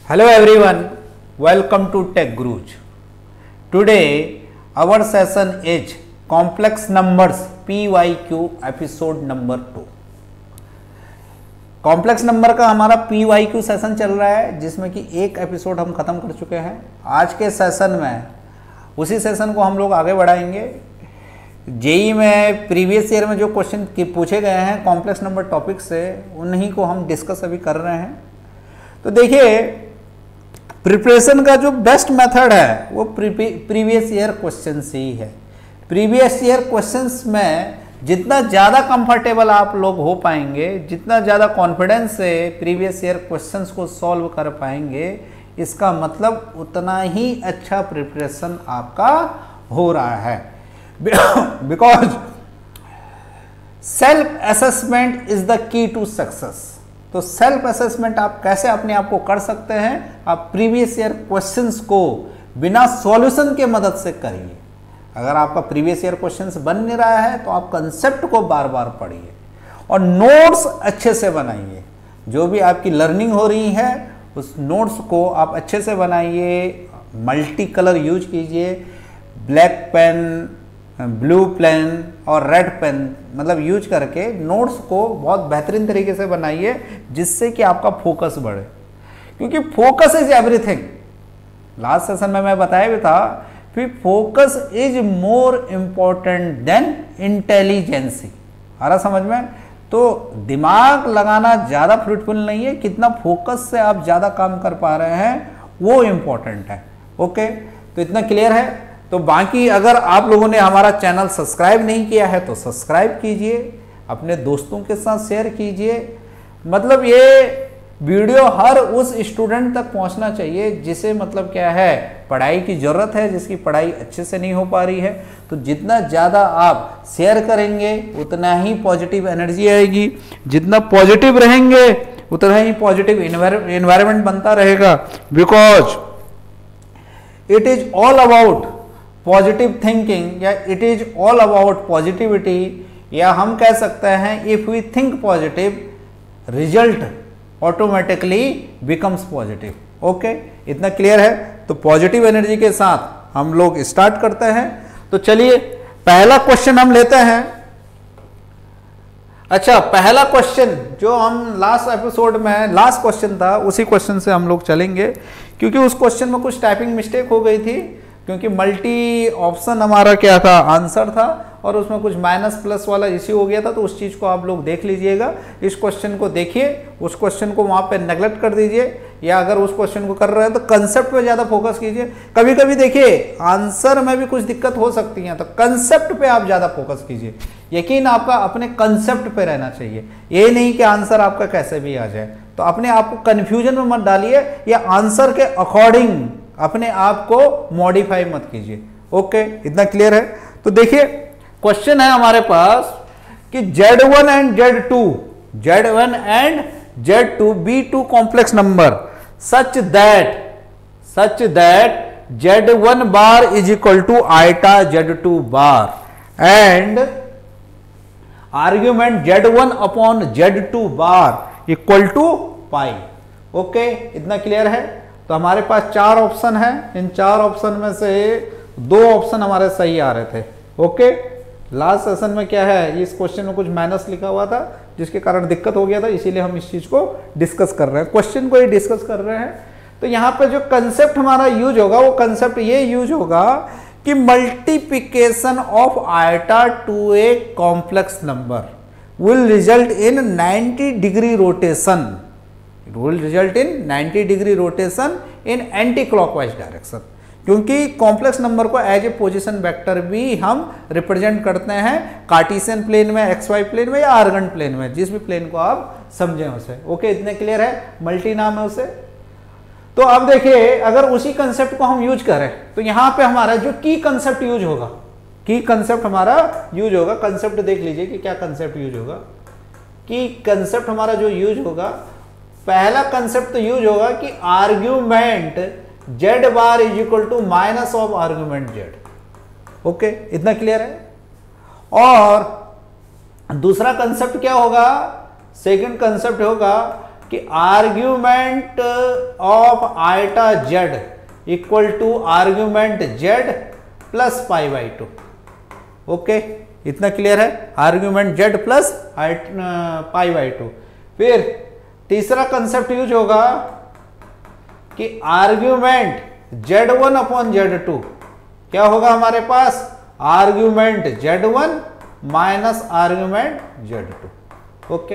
Hello everyone, welcome to Tech Guruj. Today our session is complex numbers PYQ episode number 2. Complex number का हमारा PYQ session चल रहा है जिसमें कि एक एपिसोड हम खत्म कर चुके हैं। आज के सेशन में उसी सेशन को हम लोग आगे बढ़ाएंगे। जेई में प्रीवियस ईयर में जो क्वेश्चन पूछे गए हैं कॉम्प्लेक्स नंबर टॉपिक से उन्हीं को हम डिस्कस अभी कर रहे हैं। तो देखिए प्रिपरेशन का जो बेस्ट मेथड है वो प्रीवियस ईयर क्वेश्चंस ही है। प्रीवियस ईयर क्वेश्चंस में जितना ज़्यादा कंफर्टेबल आप लोग हो पाएंगे, जितना ज़्यादा कॉन्फिडेंस से प्रीवियस ईयर क्वेश्चंस को सॉल्व कर पाएंगे, इसका मतलब उतना ही अच्छा प्रिपरेशन आपका हो रहा है। Because self assessment is the key to success. तो सेल्फ असेसमेंट आप कैसे अपने आप को कर सकते हैं? आप प्रीवियस ईयर क्वेश्चंस को बिना सॉल्यूशन के मदद से करिए। अगर आपका प्रीवियस ईयर क्वेश्चंस बन नहीं रहा है तो आप कंसेप्ट को बार बार पढ़िए और नोट्स अच्छे से बनाइए। जो भी आपकी लर्निंग हो रही है उस नोट्स को आप अच्छे से बनाइए। मल्टी कलर यूज कीजिए, ब्लैक पेन, ब्लू पेन और रेड पेन मतलब यूज करके नोट्स को बहुत बेहतरीन तरीके से बनाइए जिससे कि आपका फोकस बढ़े, क्योंकि focus is everything. Last session में मैं बताया भी था कि focus is more important than intelligency. आ रहा समझ में? तो दिमाग लगाना ज़्यादा फ्रूटफुल नहीं है, कितना फोकस से आप ज़्यादा काम कर पा रहे हैं वो इम्पोर्टेंट है। ओके, तो इतना क्लियर है। तो बाकी अगर आप लोगों ने हमारा चैनल सब्सक्राइब नहीं किया है तो सब्सक्राइब कीजिए, अपने दोस्तों के साथ शेयर कीजिए। मतलब ये वीडियो हर उस स्टूडेंट तक पहुंचना चाहिए जिसे मतलब क्या है, पढ़ाई की ज़रूरत है, जिसकी पढ़ाई अच्छे से नहीं हो पा रही है। तो जितना ज़्यादा आप शेयर करेंगे उतना ही पॉजिटिव एनर्जी आएगी, जितना पॉजिटिव रहेंगे उतना ही पॉजिटिव एनवायरनमेंट बनता रहेगा। Because it is all about positive thinking या it is all about positivity, या हम कह सकते हैं if we think positive result automatically becomes positive. Okay, इतना क्लियर है। तो पॉजिटिव एनर्जी के साथ हम लोग स्टार्ट करते हैं। तो चलिए पहला क्वेश्चन हम लेते हैं। अच्छा, पहला क्वेश्चन जो हम लास्ट एपिसोड में लास्ट क्वेश्चन था उसी क्वेश्चन से हम लोग चलेंगे, क्योंकि उस क्वेश्चन में कुछ टाइपिंग मिस्टेक हो गई थी, क्योंकि मल्टी ऑप्शन हमारा क्या था, आंसर था, और उसमें कुछ माइनस प्लस वाला इश्यू हो गया था। तो उस चीज़ को आप लोग देख लीजिएगा। इस क्वेश्चन को देखिए, उस क्वेश्चन को वहाँ पे नेगलेक्ट कर दीजिए, या अगर उस क्वेश्चन को कर रहे हैं तो कंसेप्ट पे ज़्यादा फोकस कीजिए। कभी कभी देखिए आंसर में भी कुछ दिक्कत हो सकती है, तो कंसेप्ट पे आप ज़्यादा फोकस कीजिए। यकीन आपका अपने कंसेप्ट पे रहना चाहिए, ये नहीं कि आंसर आपका कैसे भी आ जाए। तो अपने आप को कन्फ्यूजन में मत डालिए, या आंसर के अकॉर्डिंग अपने आप को मॉडिफाई मत कीजिए। ओके, इतना क्लियर है। तो देखिए क्वेश्चन है हमारे पास कि Z1 and Z1 and Z2 be to complex number such that Z1 bar is equal to iota Z2 bar and argument Z1 upon Z2 bar equal to pi. Okay, इतना clear है। तो हमारे पास चार option है, इन चार option में से दो ऑप्शन हमारे सही आ रहे थे। ओके, लास्ट सेशन में क्या है, इस क्वेश्चन में कुछ माइनस लिखा हुआ था जिसके कारण दिक्कत हो गया था, इसीलिए हम इस चीज को डिस्कस कर रहे हैं, क्वेश्चन को ही डिस्कस कर रहे हैं। तो यहाँ पे जो कंसेप्ट हमारा यूज होगा वो कंसेप्ट ये यूज होगा कि multiplication of iota to a complex number will result in 90 degree rotation. It will result in 90 degree rotation in anti clockwise direction, क्योंकि कॉम्प्लेक्स नंबर को एज ए पोजीशन वेक्टर भी हम represent करते हैं Cartesian plane में, XY plane में या argon plane में, जिस भी प्लेन को आप समझें उसे। ओके, इतने क्लियर है। मल्टी नाम है उसे। तो अब देखिए अगर उसी कंसेप्ट को हम यूज करें तो यहाँ पे हमारा जो की कंसेप्ट यूज होगा, की कंसेप्ट हमारा यूज होगा। कंसेप्ट देख लीजिए कि क्या कंसेप्ट यूज होगा। की कंसेप्ट हमारा जो यूज होगा, पहला कंसेप्ट तो यूज होगा कि argument Z bar is equal to minus of argument Z। Okay, इतना क्लियर है। और दूसरा कंसेप्ट क्या होगा, सेकंड कंसेप्ट होगा कि argument of iota z equal to argument z plus pi by two. Okay, इतना क्लियर है? Argument z plus pi by two. फिर तीसरा कंसेप्ट यूज होगा कि आर्ग्यूमेंट z1 अपॉन z2 क्या होगा हमारे पास? Argument z1 minus argument z2। Okay,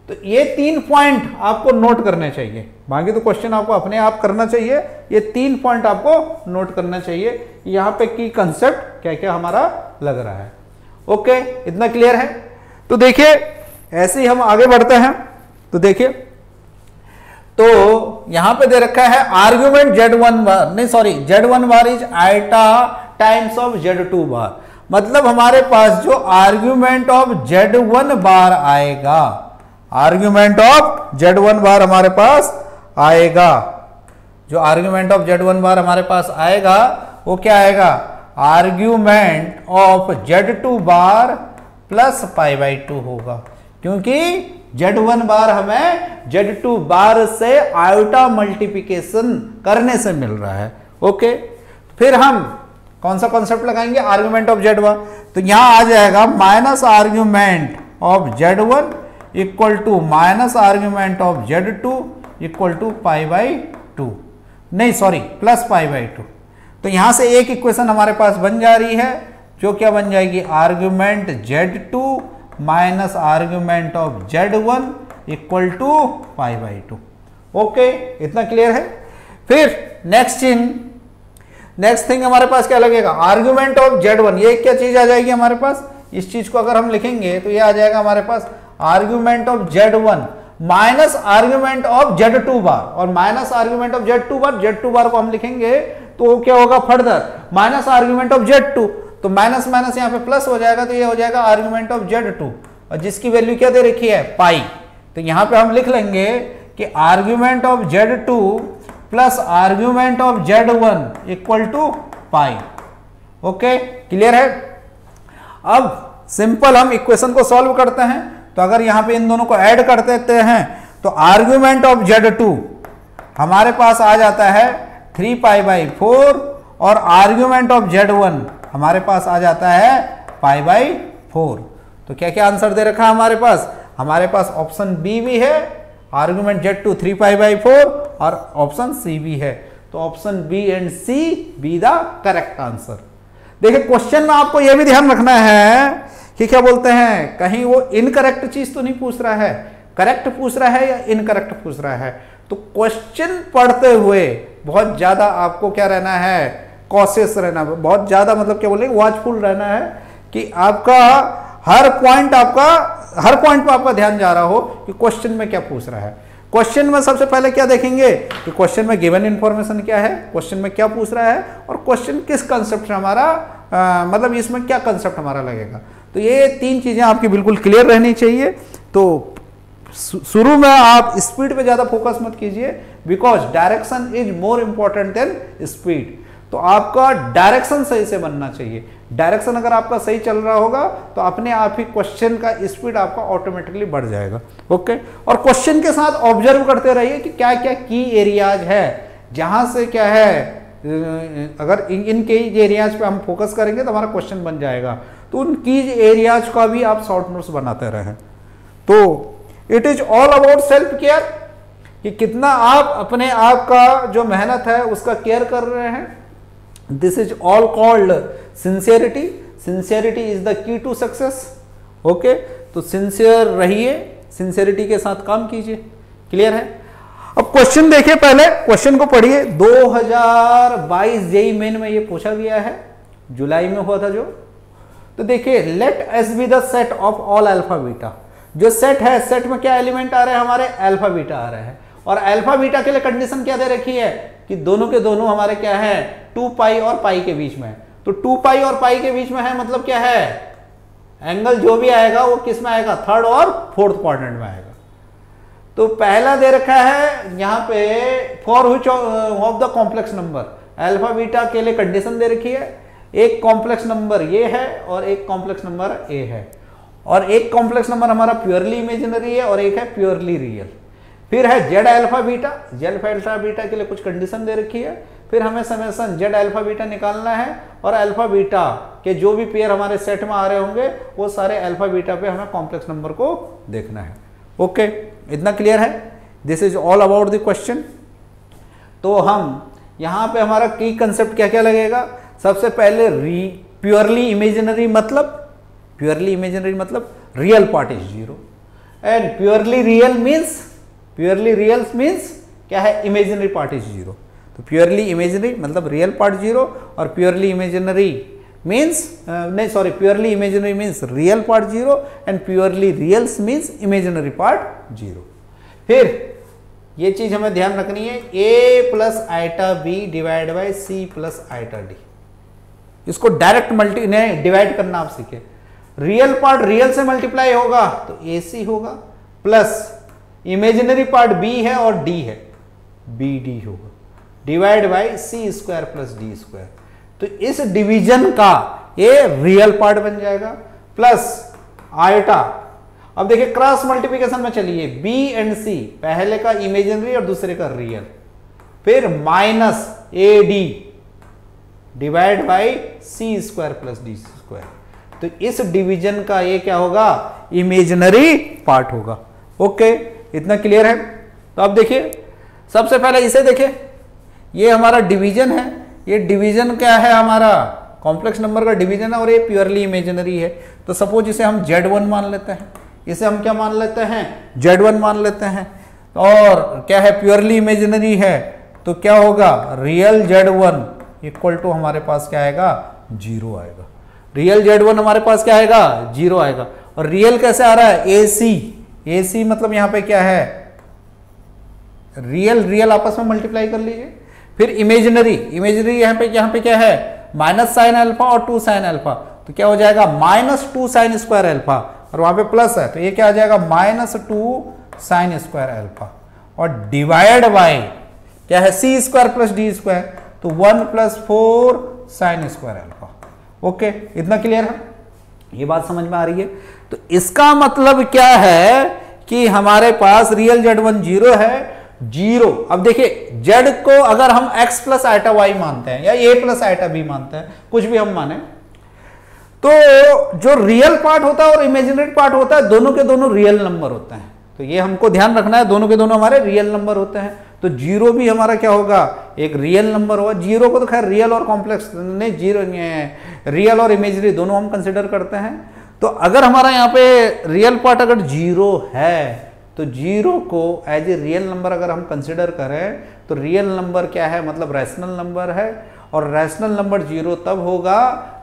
तो ये 3 पॉइंट आपको नोट करने चाहिए, बाकी तो क्वेश्चन आपको अपने आप करना चाहिए। ये 3 पॉइंट आपको नोट करना चाहिए, यहां पे की कंसेप्ट क्या क्या हमारा लग रहा है। ओके, इतना क्लियर है? तो देखिए ऐसे ही हम आगे बढ़ते हैं। तो देखिए, तो यहां पे दे रखा है आर्ग्यूमेंट z1 बार, नहीं sorry, z1 bar is iota times of z2 bar. मतलब हमारे पास जो आर्ग्यूमेंट ऑफ z1 बार आएगा, आर्ग्यूमेंट ऑफ z1 बार हमारे पास आएगा, जो आर्ग्यूमेंट ऑफ z1 बार हमारे पास आएगा वो क्या आएगा? Argument of z2 bar plus pi by to होगा, क्योंकि z1 बार हमें z2 बार से आयोटा मल्टीप्लिकेशन करने से मिल रहा है। ओके, फिर हम कौन सा कॉन्सेप्ट लगाएंगे? Argument of z1। तो यहां आ जाएगा minus argument of z1 equal to minus argument of z2 equal to pi by two, नहीं sorry, plus pi by two. तो यहां से एक इक्वेशन हमारे पास बन जा रही है, जो क्या बन जाएगी? Argument z2 minus argument of z1 equal to pi by two. Okay, इतना क्लियर है? फिर नेक्स्ट थिंग हमारे पास क्या लगेगा? आर्ग्यूमेंट ऑफ z1, ये क्या चीज आ जाएगी हमारे पास? इस चीज को अगर हम लिखेंगे तो ये आ जाएगा हमारे पास argument of z1 minus argument of z2 bar, और माइनस आर्ग्यूमेंट ऑफ z2 बार को हम लिखेंगे तो क्या होगा? Further minus argument of z2, तो माइनस माइनस यहाँ पे प्लस हो जाएगा, तो ये हो जाएगा आर्ग्यूमेंट ऑफ z2, और जिसकी वैल्यू क्या दे रखी है? पाई। तो यहां पे हम लिख लेंगे कि argument of z2 plus argument of z1 equal to pi. Okay, clear है? अब सिंपल हम इक्वेशन को सॉल्व करते हैं, तो अगर यहां पे इन दोनों को ऐड कर देते हैं तो आर्ग्यूमेंट ऑफ z2 हमारे पास आ जाता है 3 पाई बाई 4, और आर्ग्यूमेंट ऑफ z1 हमारे पास आ जाता है पाई बाई 4। तो क्या क्या आंसर दे रखा है हमारे पास? हमारे पास ऑप्शन बी भी है, आर्ग्यूमेंट z2 3 पाई बाई 4, और ऑप्शन सी भी है। तो option B and C be the correct answer. देखिए क्वेश्चन में आपको यह भी ध्यान रखना है कि क्या बोलते हैं, कहीं वो इनकरेक्ट चीज तो नहीं पूछ रहा है, करेक्ट पूछ रहा है या इनकरेक्ट पूछ रहा है। तो क्वेश्चन पढ़ते हुए बहुत ज्यादा आपको क्या रहना है? कॉशियस रहना, बहुत ज्यादा मतलब क्या बोलेंगे, वॉचफुल रहना है कि आपका हर पॉइंट पे आपका ध्यान जा रहा हो कि क्वेश्चन में क्या पूछ रहा है। क्वेश्चन में सबसे पहले क्या देखेंगे कि क्वेश्चन में गिवन इंफॉर्मेशन क्या है, क्वेश्चन में क्या पूछ रहा है, और क्वेश्चन किस कंसेप्ट से हमारा मतलब इसमें क्या कंसेप्ट हमारा लगेगा। तो ये 3 चीजें आपकी बिल्कुल क्लियर रहनी चाहिए। तो शुरू में आप स्पीड पे ज्यादा फोकस मत कीजिए, because direction is more important than speed. तो आपका डायरेक्शन सही से बनना चाहिए। डायरेक्शन अगर आपका सही चल रहा होगा तो अपने आप ही क्वेश्चन का स्पीड आपका ऑटोमेटिकली बढ़ जाएगा। ओके, और क्वेश्चन के साथ ऑब्जर्व करते रहिए कि क्या क्या की एरियाज है, जहां से क्या है, अगर इन की एरियाज पे हम फोकस करेंगे तो हमारा क्वेश्चन बन जाएगा। तो उन की एरियाज का भी आप शॉर्ट नोट्स बनाते रहें। तो it is all about self care, कि कितना आप अपने आप का जो मेहनत है उसका केयर कर रहे हैं। This is all called sincerity. Sincerity is the key to success. Okay, तो सिंसियर रहिए, सिंसियरिटी के साथ काम कीजिए। क्लियर है? अब क्वेश्चन देखिए, पहले क्वेश्चन को पढ़िए। 2022 जेईई मेन में ये पूछा गया है, जुलाई में हुआ था जो। तो देखिए, let S be the set of all alpha beta. जो सेट है, सेट में क्या एलिमेंट आ रहे हैं हमारे? अल्फा बीटा आ रहे हैं। और अल्फा बीटा के लिए कंडीशन क्या दे रखी है कि दोनों के दोनों हमारे क्या है? 2 पाई और पाई के बीच में है। तो 2 पाई और पाई के बीच में है, मतलब क्या है? एंगल जो भी आएगा वो किस में आएगा? थर्ड और फोर्थ क्वाड्रेंट में आएगा। तो पहला दे रखा है यहां पे for which of the complex number. Alpha beta के लिए कंडीशन दे रखी है, एक कॉम्प्लेक्स नंबर ये है और एक कॉम्प्लेक्स नंबर ए है, और एक कॉम्प्लेक्स नंबर हमारा प्योरली इमेजिनरी है और एक है प्योरली रियल। फिर है Z alpha beta, Z alpha beta के लिए कुछ कंडीशन दे रखी है, फिर हमें समेशन जेड अल्फा बीटा निकालना है और अल्फा बीटा के जो भी पेयर हमारे सेट में आ रहे होंगे वो सारे अल्फा बीटा पे हमें कॉम्प्लेक्स नंबर को देखना है। ओके, इतना क्लियर है? This is all about the question. तो हम यहां पे हमारा की कंसेप्ट क्या क्या लगेगा? सबसे पहले प्योरली इमेजिनरी मतलब, प्योरली इमेजिनरी मतलब real part is zero and purely real means, purely real means क्या है? Imaginary part is zero. तो प्योरली इमेजिनरी मतलब रियल पार्ट जीरो और प्योरली इमेजिनरी मीन्स नहीं sorry purely imaginary means real part zero and purely reals means imaginary part zero. फिर ये चीज हमें ध्यान रखनी है, a plus iota b divide by c plus iota D. इसको डायरेक्ट डिवाइड करना आप सीखे। रियल पार्ट रियल से मल्टीप्लाई होगा तो ए सी होगा, प्लस इमेजिनरी पार्ट b है और d है बी डी होगा, divide by C square plus D square. तो इस डिवीजन का ये रियल पार्ट बन जाएगा, प्लस आइटा। अब देखिए क्रॉस मल्टीप्लिकेशन में चलिए, b एंड c, पहले का इमेजिनरी और दूसरे का रियल, फिर minus A D divide by C square plus D square. तो इस डिवीजन का ये क्या होगा? इमेजिनरी पार्ट होगा। ओके, इतना क्लियर है? तो अब देखिए सबसे पहले इसे देखिए, ये हमारा डिवीजन है, ये डिवीजन क्या है? हमारा कॉम्प्लेक्स नंबर का डिवीजन है और ये प्योरली इमेजिनरी है। तो सपोज इसे हम Z1 मान लेते हैं, इसे हम क्या मान लेते हैं? Z1 मान लेते हैं। और क्या है? प्योरली इमेजिनरी है तो क्या होगा? रियल Z1 इक्वल टू हमारे पास क्या आएगा? जीरो आएगा। रियल Z1 हमारे पास क्या आएगा? जीरो आएगा। और रियल कैसे आ रहा है? ए सी मतलब यहां पे क्या है? रियल रियल आपस में मल्टीप्लाई कर लीजिए। फिर इमेजिनरी, इमेजिनरी यहाँ पे क्या है? माइनस साइन अल्फा और 2 साइन अल्फा, तो क्या हो जाएगा? माइनस 2 साइन स्क्वायर अल्फा, और वहां पे प्लस है तो ये क्या आ जाएगा? माइनस 2 साइन स्क्वायर अल्फा, और डिवाइड बाय क्या है? सी स्क्वायर प्लस डी स्क्वायर, तो 1 plus 4 sine square alpha. Okay, इतना क्लियर है? ये बात समझ में आ रही है? तो इसका मतलब क्या है कि हमारे पास रियल Z1 जीरो है, जीरो। अब देखिए z को अगर हम x प्लस आइटा y मानते हैं या a प्लस आइटा b मानते हैं, कुछ भी हम माने, तो जो रियल पार्ट होता है और इमेजिनरी पार्ट होता है दोनों के दोनों रियल नंबर होते हैं। तो ये हमको ध्यान रखना है, दोनों के दोनों हमारे रियल नंबर होते हैं। तो जीरो भी हमारा क्या होगा? एक रियल नंबर होगा। जीरो को तो खैर रियल और कॉम्प्लेक्स नहीं, जीरो रियल और इमेजिनरी दोनों हम कंसिडर करते हैं। तो अगर हमारा यहाँ पे रियल पार्ट अगर जीरो है तो जीरो को एज ए रियल नंबर अगर हम कंसिडर करें तो रियल नंबर क्या है? मतलब रैशनल नंबर है, और रैशनल नंबर जीरो तब होगा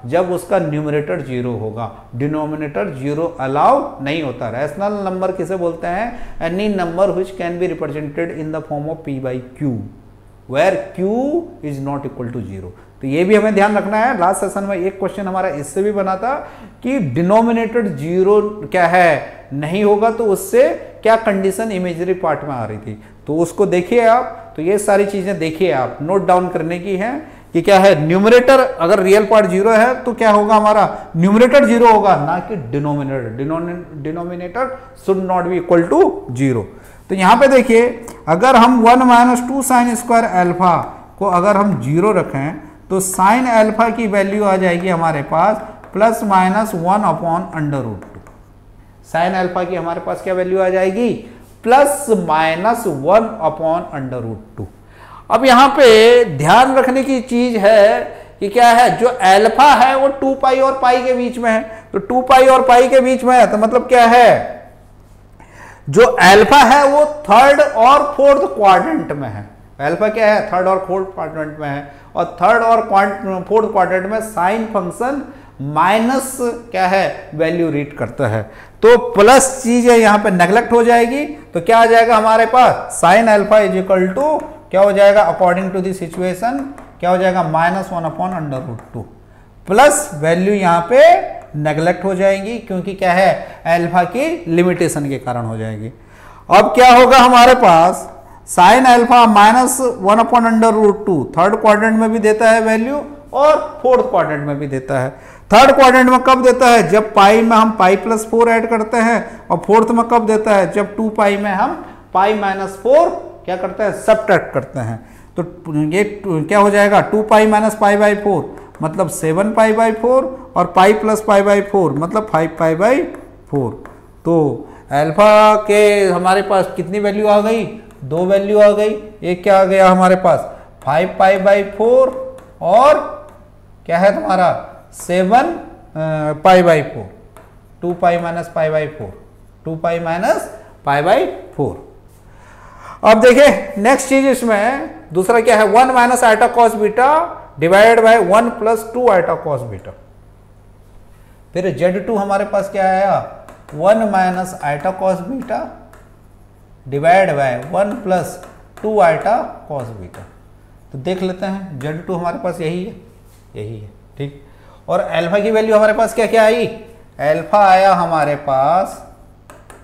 जब उसका न्यूमरेटर जीरो होगा, डिनोमिनेटर जीरो अलाउ नहीं होता। रैशनल नंबर किसे बोलते हैं? Any number which can be represented in the form of p by q where q is not equal to zero. तो ये भी हमें ध्यान रखना है। लास्ट सेशन में एक क्वेश्चन हमारा इससे भी बना था कि डिनोमिनेटर जीरो क्या है? नहीं होगा, तो उससे क्या कंडीशन इमेजिनरी पार्ट में आ रही थी, तो उसको देखिए आप। तो ये सारी चीजें देखिए आप, नोट डाउन करने की है कि क्या है? न्यूमरेटर अगर रियल पार्ट जीरो है तो क्या होगा? हमारा न्यूमरेटर जीरो होगा, ना कि denominator. Denominator should not be equal to zero. तो यहां पे देखिए, अगर हम 1 माइनस 2 साइन स्क्वायर अल्फा को अगर हम जीरो रखें तो साइन अल्फा की वैल्यू आ जाएगी हमारे पास plus minus 1 upon under root 2। Sine alpha की हमारे पास क्या वैल्यू आ जाएगी? Plus minus 1 upon under root 2। अब यहां पे ध्यान रखने की चीज है कि क्या है? जो अल्फा है वो 2 पाई और पाई के बीच में है, तो 2 पाई और पाई के बीच में है तो मतलब क्या है? जो अल्फा है वो थर्ड और फोर्थ क्वाड्रेंट में है। अल्फा क्या है? थर्ड और फोर्थ क्वाड्रेंट में है, और थर्ड और फोर्थ क्वाड्रेंट में साइन फंक्शन माइनस क्या है? वैल्यू रीड करता है। तो प्लस चीज है यहाँ पे नेग्लेक्ट हो जाएगी, तो क्या आ जाएगा हमारे पास? Sine alpha is equal to क्या हो जाएगा? अकॉर्डिंग टू द सिचुएशन क्या हो जाएगा? Minus 1 upon under root 2, plus value यहाँ पे नेग्लेक्ट हो जाएंगी क्योंकि क्या है? अल्फा की लिमिटेशन के कारण हो जाएगी। अब क्या होगा हमारे पास? Sine alpha minus 1 upon under root 2 third quadrant में भी देता है वैल्यू और फोर्थ क्वाड्रेंट में भी देता है। थर्ड क्वाड्रेंट में कब देता है? जब पाई में हम पाई प्लस 4 ऐड करते हैं, और फोर्थ में कब देता है? जब 2 पाई में हम पाई माइनस 4 क्या करते हैं, सब्ट्रैक्ट करते हैं। तो ये क्या हो जाएगा, 2 पाई माइनस पाई बाई 4 मतलब 7 पाई बाई 4 और पाई प्लस पाई बाई 4 मतलब 5 पाई बाई 4। तो अल्फा के हमारे पास कितनी वैल्यू आ गई, 2 वैल्यू आ गई। एक क्या आ गया हमारे पास 5 पाई बाई 4 और क्या है तुम्हारा 7 pi by 4, 2 pi minus pi by 4, 2 pi minus pi by 4। अब देखिए नेक्स्ट चीज इसमें दूसरा क्या है, 1 minus iota cos beta divided by 1 plus 2 iota cos beta. फिर Z2 हमारे पास क्या आया, 1 minus iota cos beta divide by 1 plus 2 iota cos beta. तो देख लेते हैं Z2 हमारे पास यही है, ठीक। और अल्फा की वैल्यू हमारे पास क्या क्या आई, अल्फा आया हमारे पास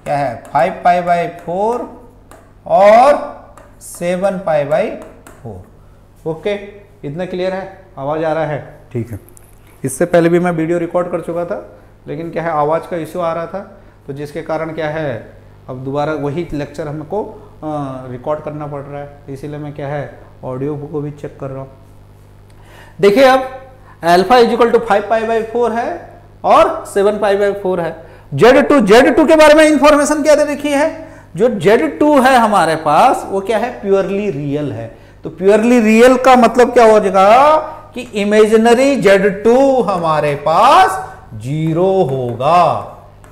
क्या है 5 पाई बाई 4 और 7 पाई बाई 4। ओके, इतना क्लियर है, आवाज आ रहा है, ठीक है। इससे पहले भी मैं वीडियो रिकॉर्ड कर चुका था, लेकिन क्या है आवाज का इश्यू आ रहा था, तो जिसके कारण क्या है अब दोबारा वही लेक्चर हमको रिकॉर्ड करना पड़ रहा है, इसीलिए मैं क्या है ऑडियो को भी चेक कर रहा हूँ। देखिए अब alpha is equal to 5 pi by 4 है और 7 पाई बाई 4 है। Z2 के बारे में इंफॉर्मेशन क्या दे रखी है, जो Z2 है हमारे पास वो क्या है, प्योरली रियल है। तो प्योरली रियल का मतलब क्या हो जाएगा कि इमेजिनरी Z2 हमारे पास 0 होगा,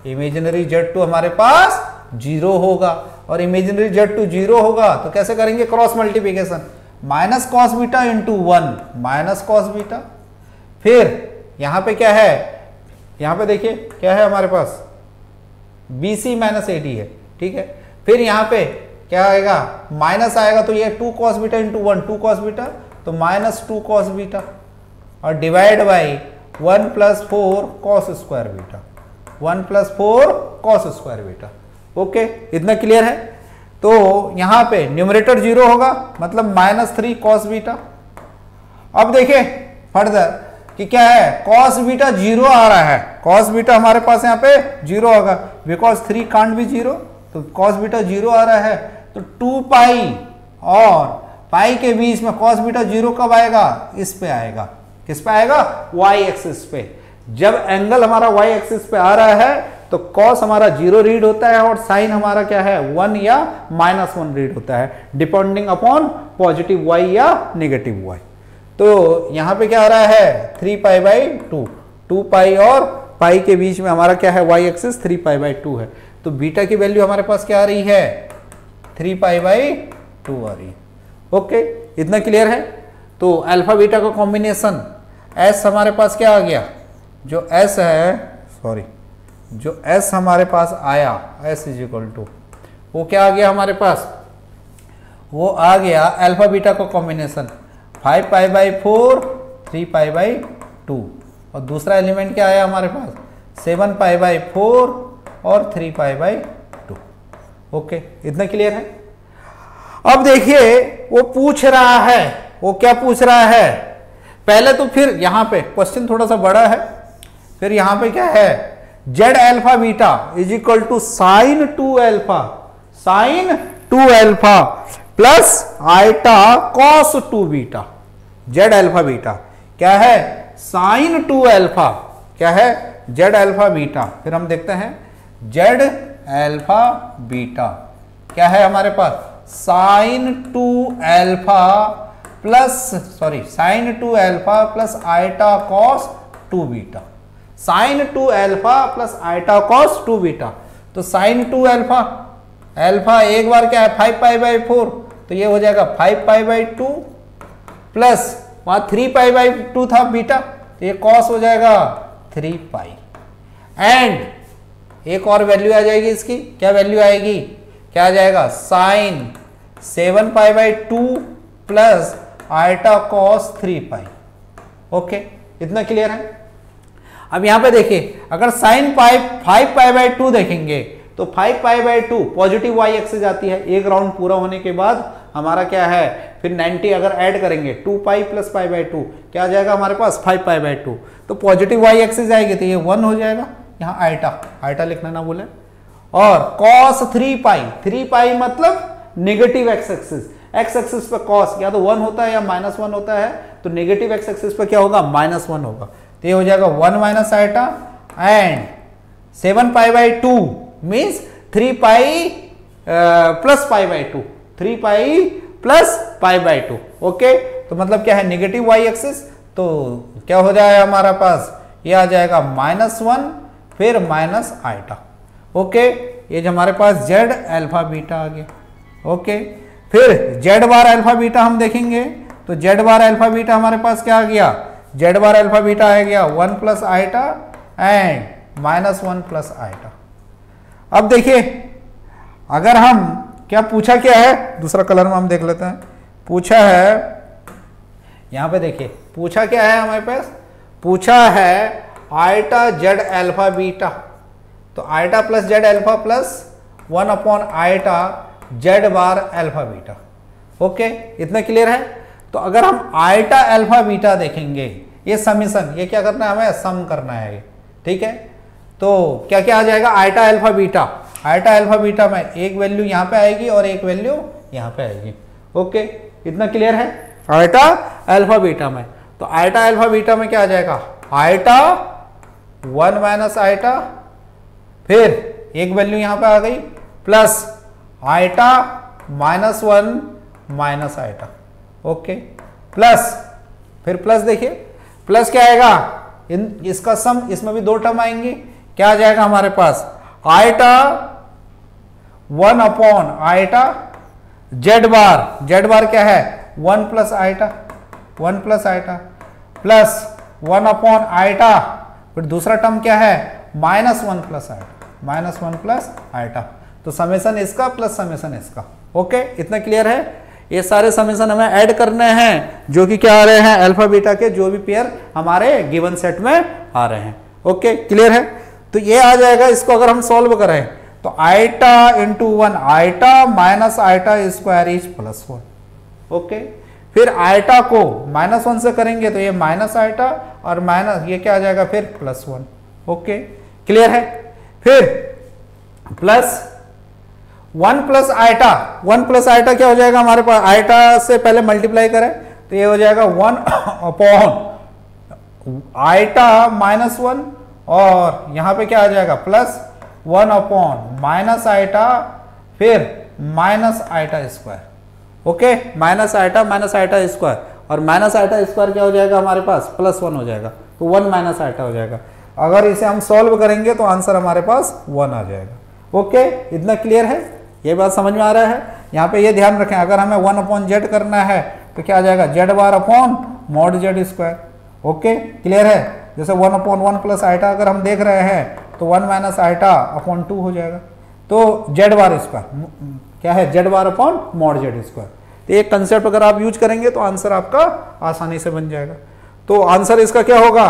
इमेजिनरी Z2 हमारे पास 0 होगा। और इमेजिनरी Z2 0 होगा तो कैसे करेंगे, cross multiplication, minus cos beta into 1 minus cos beta. फिर यहां पे क्या है, यहां पे देखिए क्या है हमारे पास BC माइनस AD है, ठीक है। फिर यहां पे क्या आएगा, माइनस आएगा तो ये 2 cos beta into 1 2 cos beta, तो माइनस 2 कॉस बीटा और divide by 1 plus 4 cos square beta, 1 plus 4 cos square beta. Okay, इतना क्लियर है। तो यहां पे न्यूमरेटर 0 होगा मतलब माइनस 3 कॉस बीटा। अब देखिए फर्दर कि क्या है, कॉस बीटा 0 आ रहा है, कॉस बीटा हमारे पास यहाँ पे 0 होगा बिकॉज 3 कांट भी 0, तो कॉस बीटा 0 आ रहा है। तो 2 पाई और पाई के बीच में कॉस बीटा 0 कब आएगा, इस पे आएगा, किस पे आएगा, वाई एक्सिस पे। जब एंगल हमारा वाई एक्सिस पे आ रहा है तो कॉस हमारा 0 रीड होता है और साइन हमारा क्या है 1 या -1 रीड होता है, डिपेंडिंग अपॉन पॉजिटिव वाई या नेगेटिव वाई। तो यहां पे क्या आ रहा है 3 पाई बाई 2, 2 पाई और पाई के बीच में हमारा क्या है वाई एक्सिस 3 पाई बाई 2 है। तो बीटा की वैल्यू हमारे पास क्या आ रही है 3 पाई बाई 2 आ रही है। ओके, इतना क्लियर है। तो अल्फा बीटा का कॉम्बिनेशन एस हमारे पास क्या आ गया, जो एस है, सॉरी जो एस हमारे पास आया एस इज इक्वल टू, वो क्या आ गया हमारे पास, वो आ गया अल्फा बीटा का combination 5 pi by 4 3 pi by 2 और दूसरा एलिमेंट क्या आया हमारे पास 7 पाई बाई 4 और 3 पाई बाई 2। ओके, इतना क्लियर है। अब देखिए वो पूछ रहा है, वो क्या पूछ रहा है, पहले तो फिर यहां पे क्वेश्चन थोड़ा सा बड़ा है, फिर यहां पे क्या है Z alpha beta is equal to sine 2 alpha, sine 2 alpha plus iota cos 2 beta. Z alpha beta क्या है साइन 2 अल्फा, क्या है जेड अल्फा बीटा। फिर हम देखते हैं जेड अल्फा बीटा क्या है हमारे पास sine 2 alpha plus sine 2 alpha plus iota cos 2 beta, sine 2 alpha plus iota cos 2 beta. तो साइन 2 अल्फा, अल्फा एक बार क्या है 5 पाई बाई 4, तो ये हो जाएगा 5 पाई बाई 2 प्लस वहां 3 पाई बाई 2 था बीटा, तो ये कॉस हो जाएगा 3 पाई। एंड एक और वैल्यू आ जाएगी इसकी, क्या वैल्यू आएगी, क्या आ जाएगा sine 7 pi by 2 plus iota cos 3 pi. Okay, इतना क्लियर है। अब यहां पे देखिए अगर साइन 5 पाई बाई 2 देखेंगे तो 5 pi by 2 positive Y axis जाती है, एक राउंड पूरा होने के बाद हमारा क्या है फिर 90 अगर ऐड करेंगे 2 पाई प्लस पाई बाई 2 क्या आ जाएगा हमारे पास 5 पाई बाई 2, तो पॉजिटिव वाई एक्सिस आएगी तो ये 1 हो जाएगा, यहाँ आइटा लिखना ना भूलें। और cos 3 पाई, 3 पाई मतलब negative x axis, x axis पर cos या तो 1 होता है या -1 होता है, तो नेगेटिव एक्स एक्सिस पर क्या होगा, -1 होगा, तो ये हो जाएगा 1 minus iota and 7 pi by 2 means 3 pi plus pi by 2, 3 pi plus pi by 2। Okay, तो मतलब क्या है, नेगेटिव वाई एक्सिस, तो क्या हो जाएगा हमारा पास, ये आ जाएगा -1 फिर माइनस आइटा। ओके, ये जो हमारे पास जेड अल्फा बीटा आ गया। ओके, फिर जेड बार अल्फा बीटा हम देखेंगे, तो जेड बार अल्फा बीटा हमारे पास क्या आ गया, जेड बार अल्फा बीटा आ गया 1 plus iota and -1 plus iota. अब देखिए, अगर हम क्या पूछा क्या है, दूसरा कलर में हम देख लेते हैं, पूछा है यहां पे देखिए, पूछा क्या है हमारे पास, पूछा है आइटा जेड अल्फा बीटा, तो iota plus z alpha plus 1 upon iota Z bar alpha beta. Okay, इतना क्लियर है। तो अगर हम आइटा अल्फा बीटा देखेंगे, ये समीशन, ये क्या करना है, हमें सम करना है, ठीक है। तो क्या क्या आ जाएगा, iota alpha beta, iota alpha beta में एक वैल्यू यहां पे आएगी और एक वैल्यू यहां पे आएगी। ओके, इतना क्लियर है। आइटा अल्फा बीटा में, तो आइटा अल्फा बीटा में क्या आ जाएगा, आइटा 1 माइनस आइटा, फिर एक वैल्यू यहां पे आ गई plus iota -1 minus iota. Okay, plus, फिर प्लस देखिए, प्लस क्या आएगा, इसका सम, इसमें भी 2 टर्म आएंगी, क्या आ जाएगा हमारे पास, iota 1 upon iota Z bar क्या है 1 plus iota, 1 plus iota plus 1 upon iota, फिर दूसरा टर्म क्या है -1 प्लस आइटा, -1 प्लस आइटा। तो समेशन इसका प्लस समेशन इसका। ओके, इतना क्लियर है। ये सारे समेशन हमें ऐड करने हैं, जो कि क्या आ रहे हैं, अल्फा बीटा के जो भी पेयर हमारे गिवन सेट में आ रहे हैं। ओके, क्लियर है। तो ये आ जाएगा, इसको अगर हम सॉल्व करें तो iota into 1 iota minus iota square is +1। Okay, फिर आइटा को -1 से करेंगे तो ये माइनस आइटा और माइनस ये क्या आ जाएगा फिर +1। ओके, क्लियर है। फिर plus 1 plus iota, 1 plus iota क्या हो जाएगा हमारे पास, आइटा से पहले मल्टीप्लाई करें तो ये हो जाएगा 1 अपॉन आइटा -1 और यहां पे क्या आ जाएगा प्लस 1 अपॉन माइनस आइटा फिर minus iota square. Okay, minus iota square और माइनस आइटा स्क्वायर क्या हो जाएगा हमारे पास +1 हो जाएगा, तो 1 माइनस आइटा हो जाएगा। अगर इसे हम सॉल्व करेंगे तो आंसर हमारे पास 1 आ जाएगा। ओके, इतना क्लियर है, ये बात समझ में आ रहा है। यहाँ पे ये ध्यान रखें, अगर हमें 1 अपॉन जेड करना है तो क्या आ जाएगा Z bar upon mod z square. Okay, clear है। जैसे 1 अपॉन 1 प्लस आइटा अगर हम देख रहे हैं तो 1 माइनस आइटा अपॉन 2 हो जाएगा, तो जेड बार स्क्वायर क्या है, Z bar upon mod z square. तो एक कंसेप्ट अगर आप यूज करेंगे तो आंसर आपका आसानी से बन जाएगा। तो आंसर इसका क्या होगा,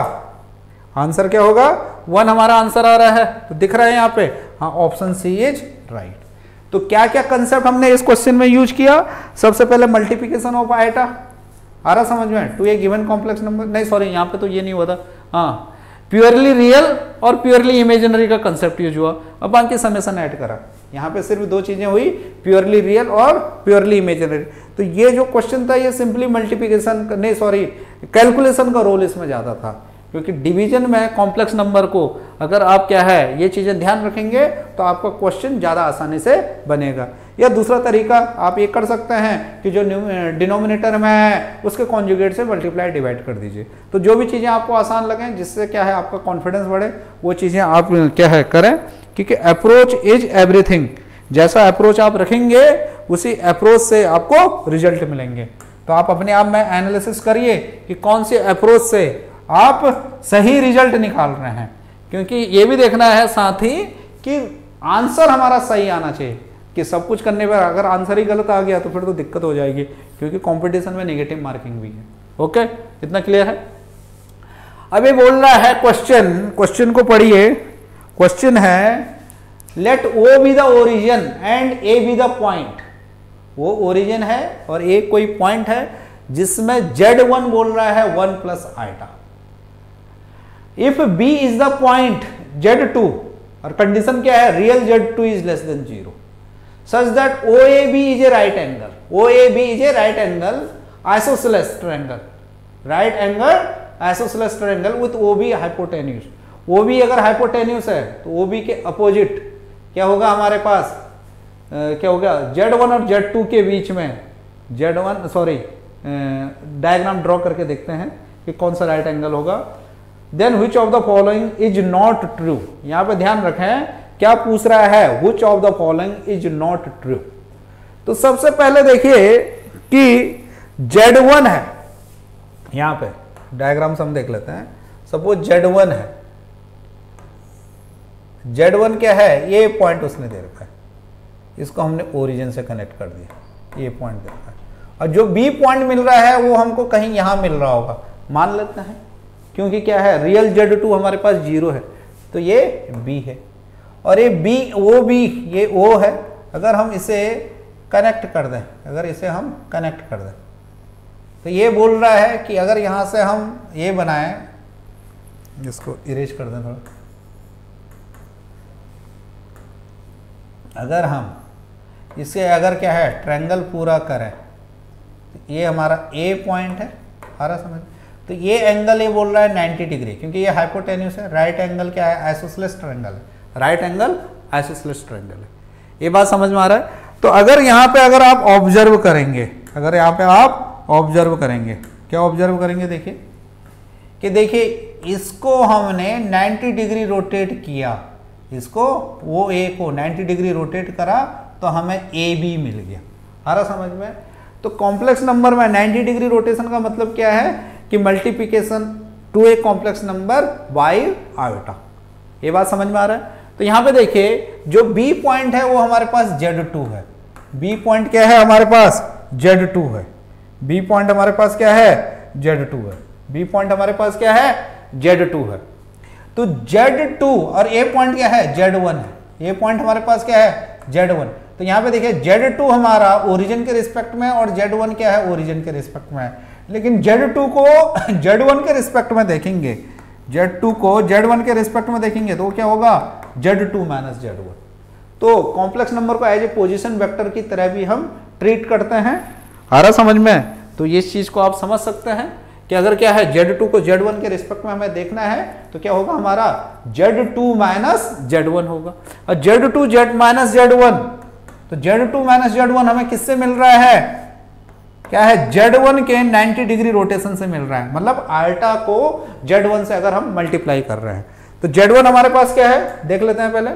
आंसर क्या होगा 1 हमारा आंसर आ रहा है, तो दिख रहा है यहाँ पे, हाँ ऑप्शन सी इज राइट। तो क्या क्या कंसेप्ट हमने इस क्वेश्चन में यूज किया, सबसे पहले मल्टीप्लिकेशन ऑफ आइटा आ रहा समझ में, to a given complex number, नहीं सॉरी यहाँ पे तो ये नहीं हुआ था, हाँ प्योरली रियल और प्योरली इमेजिनरी का कंसेप्ट यूज हुआ। अब बाकी समेशन ऐड करा, यहाँ पे सिर्फ 2 चीजें हुई, प्योरली रियल और प्योरली इमेजिनरी। तो ये जो क्वेश्चन था ये सिंपली मल्टीप्लिकेशन नहीं सॉरी कैलकुलेशन का रोल इसमें ज्यादा था, क्योंकि डिवीजन में कॉम्प्लेक्स नंबर को अगर आप क्या है ये चीजें ध्यान रखेंगे तो आपका क्वेश्चन ज्यादा आसानी से बनेगा। या दूसरा तरीका आप ये कर सकते हैं कि जो डिनोमिनेटर में है उसके कॉन्जुगेट से मल्टीप्लाई डिवाइड कर दीजिए। तो जो भी चीजें आपको आसान लगें, जिससे क्या है आपका कॉन्फिडेंस बढ़े, वो चीजें आप क्या है करें, क्योंकि अप्रोच इज एवरीथिंग। जैसा अप्रोच आप रखेंगे उसी अप्रोच से आपको रिजल्ट मिलेंगे। तो आप अपने आप में एनालिसिस करिए कि कौन सी अप्रोच से आप सही रिजल्ट निकाल रहे हैं, क्योंकि ये भी देखना है साथ ही कि आंसर हमारा सही आना चाहिए, कि सब कुछ करने पर अगर आंसर ही गलत आ गया तो फिर तो दिक्कत हो जाएगी, क्योंकि कंपटीशन में नेगेटिव मार्किंग भी है। ओके, इतना क्लियर है। अब ये बोल रहा है क्वेश्चन को पढ़िए। क्वेश्चन है let O be the origin and A be the point. वो ओरिजिन है और ए कोई पॉइंट है जिसमें Z1 बोल रहा है 1 plus iota. If B is the point Z2 और कंडीशन क्या है, real Z2 is less than 0 such that OAB is a right angle, OAB is a right angle isosceles triangle, right angle isosceles triangle with OB hypotenuse. OB अगर hypotenuse है तो OB के opposite क्या होगा हमारे पास, क्या होगा, Z1 और Z2 के बीच में Z1 सॉरी डायग्राम ड्रॉ करके देखते हैं कि कौन सा राइट एंगल होगा। Then which of the following is not true, यहां पे ध्यान रखें क्या पूछ रहा है, which of the following is not true. तो सबसे पहले देखिए कि Z1 है, यहां पे डायग्राम से हम देख लेते हैं। सपोज Z1 है, Z1 क्या है, ये पॉइंट उसने दे रखा है, इसको हमने ओरिजिन से कनेक्ट कर दिया, ये पॉइंट दे रखा है, और जो B पॉइंट मिल रहा है वो हमको कहीं यहां मिल रहा होगा, मान लेते हैं, क्योंकि क्या है रियल Z2 हमारे पास 0 है तो ये B है, और ये B वो B ये O है। अगर हम इसे कनेक्ट कर दें, अगर इसे हम कनेक्ट कर दें तो ये बोल रहा है कि अगर यहां से हम ये बनाएं, इसको इरेज कर दें थोड़ा, अगर हम इसे अगर क्या है ट्रायंगल पूरा करें तो ये हमारा A पॉइंट है, आ रहा समझ, तो ये एंगल ये बोल रहा है 90 डिग्री, क्योंकि ये हाइपोटेन्यूस है। राइट एंगल क्या है, आइसोसेलेस ट्रायंगल है, राइट एंगल आइसोसेलेस ट्रायंगल है, ये बात समझ में आ रहा है। तो अगर यहाँ पे अगर आप ऑब्जर्व करेंगे, अगर यहाँ पे आप ऑब्जर्व करेंगे, क्या ऑब्जर्व करेंगे, देखिए कि देखिए इसको हमने 90 डिग्री रोटेट किया, इसको वो A को 90 डिग्री रोटेट करा तो हमें AB मिल गया, आ रहा समझ में। तो कॉम्प्लेक्स नंबर में 90 डिग्री रोटेशन का मतलब क्या है कि multiplication to a complex number by iota, ये बात समझ में आ रहा है। तो यहां पे देखिए जो B पॉइंट है वो हमारे पास Z2 है, B पॉइंट क्या है हमारे पास Z2 है, B पॉइंट हमारे पास क्या है Z2 है, B पॉइंट हमारे पास क्या है Z2 है। तो Z2 और A पॉइंट क्या है Z1 है, A पॉइंट हमारे पास क्या है Z1। तो यहां पे देखिए Z2 हमारा ओरिजिन के रिस्पेक्ट में और Z1 क्या है ओरिजिन के रिस्पेक्ट में है, लेकिन Z2 को Z1 के रिस्पेक्ट में देखेंगे, Z2 को Z1 के रिस्पेक्ट में देखेंगे तो क्या होगा Z2 माइनस Z1। तो कॉम्प्लेक्स नंबर को एज ए पोजीशन वेक्टर की तरह भी हम ट्रीट करते हैं, आ रहा समझ में। तो इस चीज को आप समझ सकते हैं कि अगर क्या है Z2 को Z1 के रिस्पेक्ट में हमें देखना है तो क्या होगा हमारा Z2 माइनस Z1 होगा, और Z2 Z माइनस Z1, तो Z2 माइनस Z1 हमें किससे मिल रहा है, क्या है Z1 के 90 डिग्री रोटेशन से मिल रहा है, मतलब आल्टा को Z1 से अगर हम मल्टीप्लाई कर रहे हैं तो Z1 हमारे पास क्या है देख लेते हैं पहले,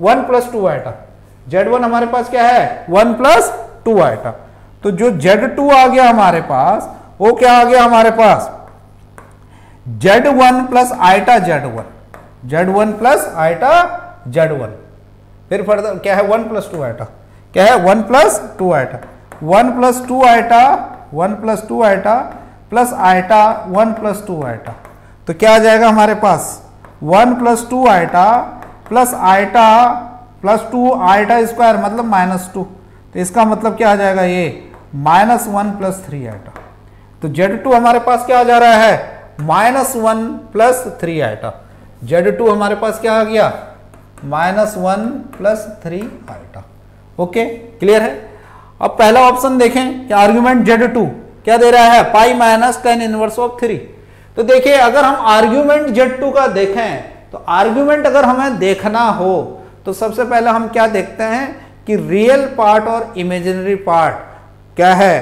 1 प्लस 2 आइटा, Z1 हमारे पास क्या है 1 प्लस 2 आइटा। तो जो Z2 आ गया हमारे पास वो क्या आ गया हमारे पास Z1 plus iota Z1, Z1 plus iota Z1, फिर फर्दर क्या है 1 प्लस 2 आइटा, क्या है 1 plus 2 iota, 1 plus 2 iota, 1 plus 2 iota plus iota 1 plus 2 iota, तो क्या आ जाएगा हमारे पास 1 plus 2 iota plus iota plus 2 iota square मतलब -2, तो इसका मतलब क्या आ जाएगा ये -1 प्लस 3 आइटा। तो Z2 हमारे पास क्या आ जा रहा है -1 प्लस 3 आइटा, Z2 हमारे पास क्या आ गया -1 प्लस 3 आइटा। ओके क्लियर है। अब पहला ऑप्शन देखें कि आर्ग्यूमेंट Z2 क्या दे रहा है पाई माइनस tan इनवर्स ऑफ 3। तो देखिए अगर हम आर्ग्यूमेंट Z2 का देखें तो आर्ग्यूमेंट अगर हमें देखना हो तो सबसे पहले हम क्या देखते हैं कि रियल पार्ट और इमेजिनरी पार्ट क्या है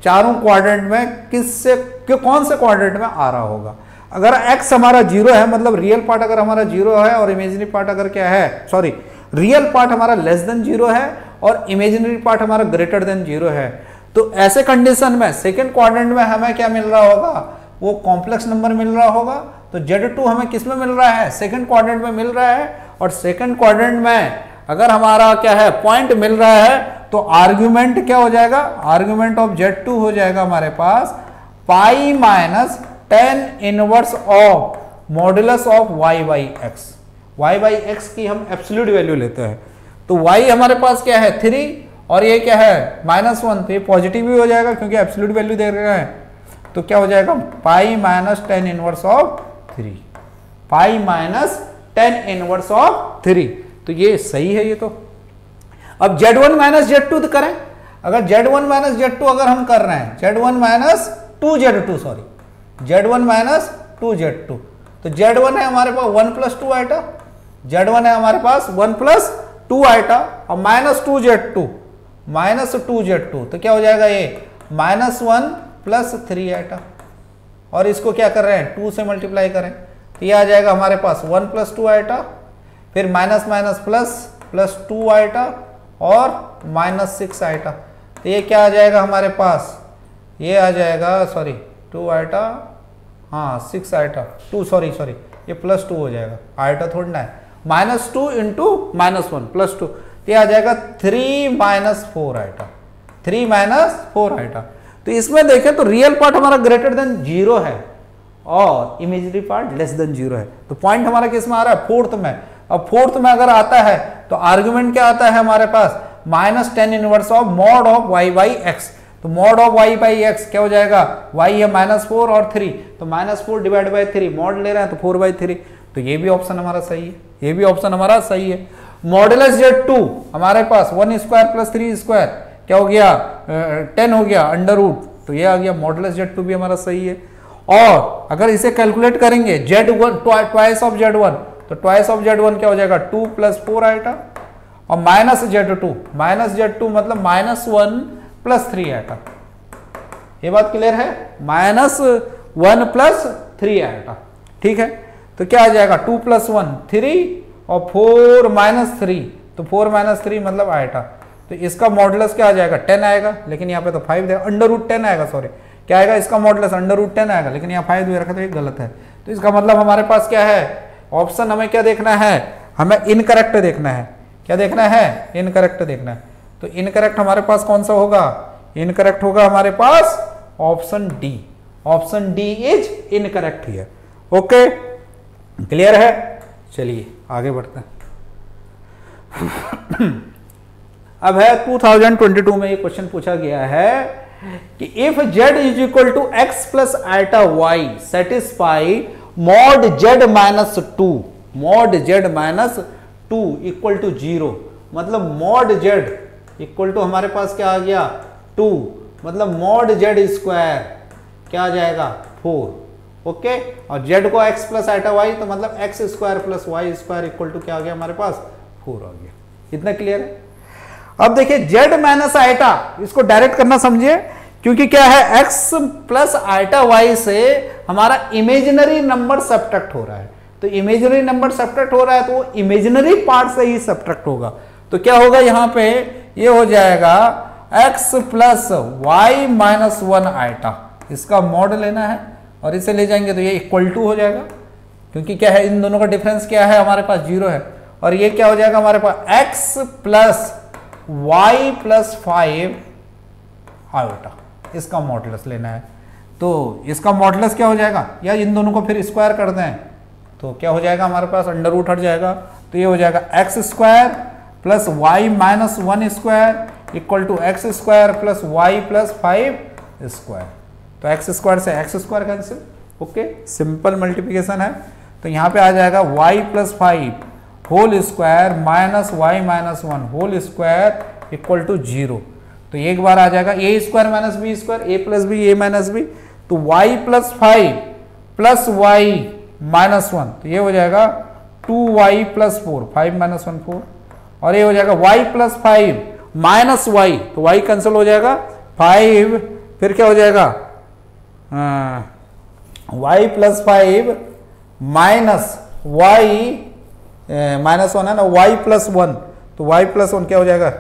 चारों क्वाड्रेंट में किससे कौन से क्वाड्रेंट में आ रहा होगा। अगर x हमारा 0 है मतलब रियल पार्ट अगर हमारा 0 है और इमेजिनरी पार्ट अगर क्या है सॉरी रियल पार्ट हमारा लेस देन 0 है और इमेजिनरी पार्ट हमारा ग्रेटर देन 0 है, तो ऐसे कंडीशन में सेकंड क्वाड्रेंट में हमें क्या मिल रहा होगा वो कॉम्प्लेक्स नंबर मिल रहा होगा। तो Z2 हमें किस में मिल रहा है सेकंड क्वाड्रेंट में मिल रहा है, और सेकंड क्वाड्रेंट में अगर हमारा क्या है पॉइंट मिल रहा है तो आर्ग्यूमेंट क्या हो जाएगा आर्ग्यूमेंट ऑफ Z2 हो जाएगा हमारे पास pi minus tan inverse of modulus of y by x. y by x की हम एब्सोल्यूट वैल्यू लेते हैं तो y हमारे पास क्या है 3 और ये क्या है -1, तो ये पॉजिटिव भी हो जाएगा क्योंकि एब्सोल्यूट वैल्यू दे रहे हैं। तो क्या हो जाएगा पाई minus tan inverse of 3, pi minus 10 inverse of 3। तो ये सही है ये तो। अब Z1 माइनस Z2 करें। अगर Z1 माइनस Z2 अगर हम कर रहे हैं, Z1 minus 2Z2 sorry, Z1 minus 2Z2, तो Z1 है हमारे पास 1 प्लस 2 आइटा, Z1 है हमारे पास 1 प्लस 2 आइटा, और माइनस 2Z2 माइनस 2Z2, तो क्या हो जाएगा ये माइनस 1 प्लस 3 आइटा, और इसको क्या कर रहे हैं 2 से मल्टीप्लाई करें, तो ये आ जाएगा हमारे पास 1 प्लस 2 आइटा, फिर minus minus plus plus 2 iota और माइनस 6 आइटा। तो ये क्या आ जाएगा हमारे पास, ये आ जाएगा सॉरी 2 आइटा, हाँ 6 आइटा 2 सॉरी ये प्लस 2 हो जाएगा, आइटा थोड़ा ना है, माइनस 2 इंटू माइनस 1 प्लस 2, ये आ जाएगा 3 माइनस 4 आइटा, 3 माइनस 4 आइटा। तो इसमें देखें तो रियल पार्ट हमारा ग्रेटर देन 0 है और इमेजिनरी पार्ट लेस देन 0 है। तो पॉइंट हमारा किस में आ रहा है, फोर्थ में। अब फोर्थ में अगर आता है तो आर्गुमेंट क्या आता है हमारे पास, minus 10 inverse of mod of y by x. तो mod of y by x क्या हो जाएगा, y है -4 और 3, तो -4 डिवाइड बाई 3, मॉड ले रहे हैं तो 4/3। तो ये भी ऑप्शन हमारा सही है, ये भी ऑप्शन हमारा सही है। मॉडुलस Z2 हमारे पास 1 स्क्वायर प्लस 3 स्क्वायर क्या हो गया 10 हो गया अंडर रूट, तो ये आ गया मॉडुलस Z2 भी हमारा सही है। और अगर इसे कैलकुलेट करेंगे Z1 ट्वाइस ऑफ Z1, तो ट्वाइस ऑफ Z1 क्या हो जाएगा 2 प्लस 4 आइटा, और माइनस Z2 मतलब -1 प्लस 3 आइटा। ये बात क्लियर है, -1 प्लस 3 आइटा, ठीक है। तो क्या आ जाएगा 2 प्लस 1 3 और 4 माइनस 3, तो 4 माइनस 3 मतलब आइटा। तो इसका मॉडुलस क्या आ जाएगा 10 आएगा, लेकिन यहाँ पे तो 5 देगा, अंडर रूट 10 आएगा, सॉरी क्या आएगा इसका मॉडुलस अंडर रूट 10 आएगा, लेकिन यहाँ 5 दे रखा तो ये गलत है। तो इसका मतलब हमारे पास क्या है, ऑप्शन हमें क्या देखना है, हमें इनकरेक्ट देखना है। क्या देखना है, इनकरेक्ट देखना है। तो इनकरेक्ट हमारे पास कौन सा होगा, इनकरेक्ट होगा हमारे पास option D, option D is incorrect here. Okay clear है, चलिए आगे बढ़ते हैं। अब है 2022 में ये क्वेश्चन पूछा गया है कि if z is equal to X plus iota Y satisfy mod z minus 2, mod z minus 2 equal to 0, मतलब मॉड z इक्वल टू हमारे पास क्या आ गया 2, मतलब मॉड z स्क्वायर क्या आ जाएगा 4, ओके। और z को x प्लस आइटा y, तो मतलब x square plus Y square equal to क्या आ गया हमारे पास 4 आ गया। इतना क्लियर है। अब देखिए z माइनस आइटा, इसको डायरेक्ट करना समझिए, क्योंकि क्या है x प्लस आइटा y से हमारा इमेजिनरी नंबर सब्ट्रैक्ट हो रहा है। तो इमेजिनरी नंबर सब्ट्रैक्ट हो रहा है तो इमेजिनरी पार्ट से ही सब्ट्रैक्ट होगा। तो क्या होगा यहां पे, ये हो जाएगा x plus Y minus 1 iota, इसका मॉड लेना है और इसे ले जाएंगे तो ये इक्वल टू हो जाएगा, क्योंकि क्या है इन दोनों का डिफरेंस क्या है हमारे पास 0 है। और ये क्या हो जाएगा हमारे पास x plus Y plus 5 iota, इसका मॉडुलस लेना है। तो इसका मॉडुलस क्या हो जाएगा, या इन दोनों को फिर स्क्वायर कर दें तो क्या हो जाएगा हमारे पास अंडर रूट हट जाएगा, तो ये हो जाएगा x square plus Y minus 1 square equal to X square plus Y plus 5 square. तो एक्स स्क्वायर से x square cancel, okay simple multiplication है। तो यहाँ पे आ जाएगा Y plus 5 whole square minus Y minus 1 whole square equal to 0। तो एक बार आ जाएगा A square minus B square, A plus B A minus B, तो Y plus 5 plus Y minus 1, तो ये हो जाएगा 2y प्लस 4, 5 माइनस 1 4, और ये हो जाएगा y प्लस 5 माइनस वाई, तो y कैंसिल हो जाएगा 5, फिर क्या हो जाएगा y plus 5 minus Y minus 1 है ना, y प्लस 1, तो y प्लस 1 क्या हो जाएगा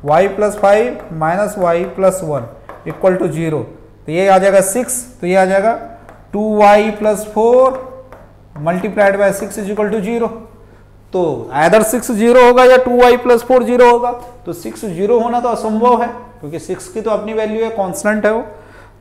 y plus 5 minus Y plus 1 equal to 0। तो ये आ जाएगा 6, तो ये आ जाएगा 2y plus 4 multiplied by 6 is equal to 0। तो आइदर 6 0 होगा या 2y प्लस 4 0 होगा। तो 6 0 होना तो असंभव है, क्योंकि 6 की तो अपनी वैल्यू है, कांस्टेंट है वो।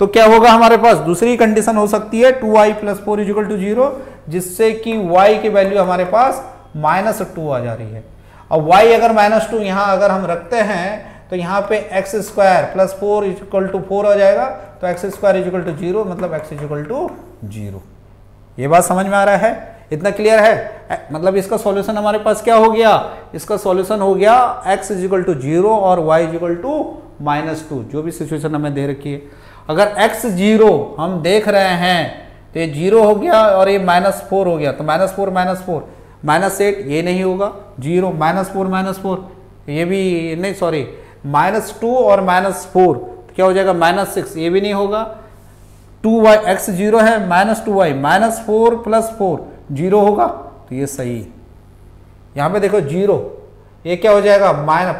तो क्या होगा हमारे पास दूसरी कंडीशन हो सकती है 2y plus 4 is equal to 0, जिससे कि y की वैल्यू हमारे पास -2 आ जा रही है। अब y अगर -2 यहां अगर हम रखते हैं तो यहाँ पे X square plus 4 is equal to 4 आ जाएगा, तो x square is equal to 0, मतलब x इज इक्वल टू 0। ये बात समझ में आ रहा है। इतना क्लियर है? मतलब इसका सॉल्यूशन हमारे पास क्या हो गया, इसका सॉल्यूशन हो गया x इजिकल टू 0 और y इजिकल टू -2, जो भी सिचुएशन हमें दे रखी है। अगर x 0 हम देख रहे हैं तो ये 0 हो गया और ये -4 हो गया, तो -4 -4 -8 ये नहीं होगा, 0 -4 ये भी नहीं, सॉरी -2 और -4 तो क्या हो जाएगा -6, ये भी नहीं होगा। 2y x 0 है, -2y -4 + 4 0 होगा, तो ये सही है। यहाँ पे देखो 0, ये क्या हो जाएगा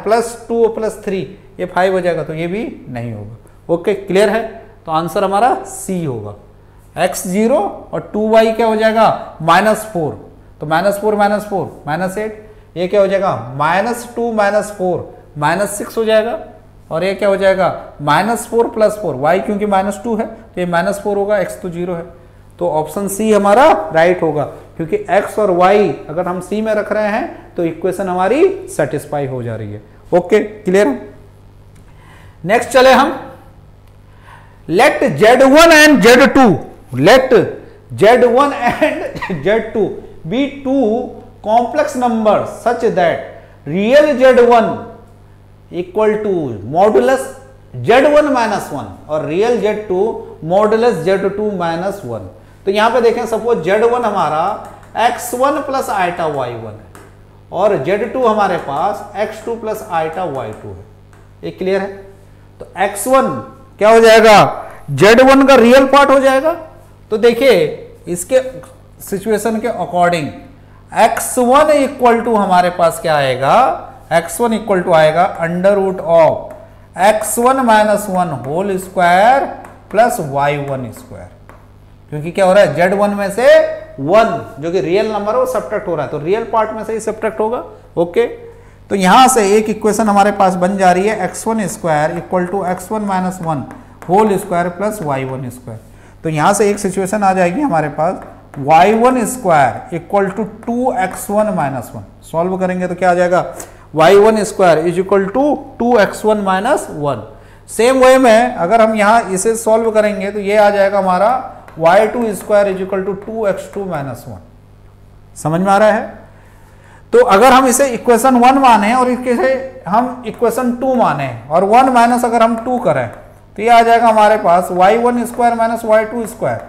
+2 + 3 ये 5 हो जाएगा, तो ये भी नहीं होगा। ओके, क्लियर है? तो आंसर हमारा सी होगा। x 0 और 2y क्या हो जाएगा -4, तो -4 -4 -8, ये क्या हो जाएगा -2 -4 -6 हो जाएगा, और ये क्या हो जाएगा -4 + 4, y क्योंकि -2 है तो ये -4 होगा, x तो 0 है, तो ऑप्शन सी हमारा राइट होगा, क्योंकि x और y अगर हम सी में रख रहे हैं तो इक्वेशन हमारी सेटिस्फाई हो जा रही है। Okay, clear? नेक्स्ट चले हम, let z1 and z2, let z1 and z2 be to complex number such that real z1 equal to modulus z1 -1 और रियल z2 मॉडुलस z2 -1। तो यहां पे देखें, सपोज z1 हमारा x1 + आइटा y1 है और z2 हमारे पास x2 + आइटा y2 है। ये क्लियर है? तो x1 क्या हो जाएगा, z1 का रियल पार्ट हो जाएगा। तो देखिए इसके सिचुएशन के अकॉर्डिंग x1 इक्वल टू हमारे पास क्या आएगा, x1 इक्वल टू आएगा √ x1 - 1 whole square plus y1 square, क्योंकि क्या हो रहा है z1 में से 1 जो कि रियल नंबर है वो सब्ट्रैक्ट हो रहा है, तो रियल पार्ट में से ही सब्ट्रैक्ट होगा। ओके, तो यहां से एक इक्वेशन हमारे पास बन जा रही है x1 square equal to x1 - 1 whole square plus y1 square. तो यहां से एक सिचुएशन आ जाएगी हमारे पास y1 square equal to 2x1 - 1, solve करेंगे तो क्या आ जाएगा y1 square is equal to 2x1 - 1। Same way में अगर हम यहाँ इसे सॉल्व करेंगे तो ये आ जाएगा हमारा y2 square is equal to 2x2 - 1। समझ में आ रहा है? तो अगर हम इसे इक्वेशन 1 माने और इसे हम इक्वेशन 2 माने और 1 माइनस अगर हम 2 करें तो ये आ जाएगा हमारे पास y1 square minus y2 square,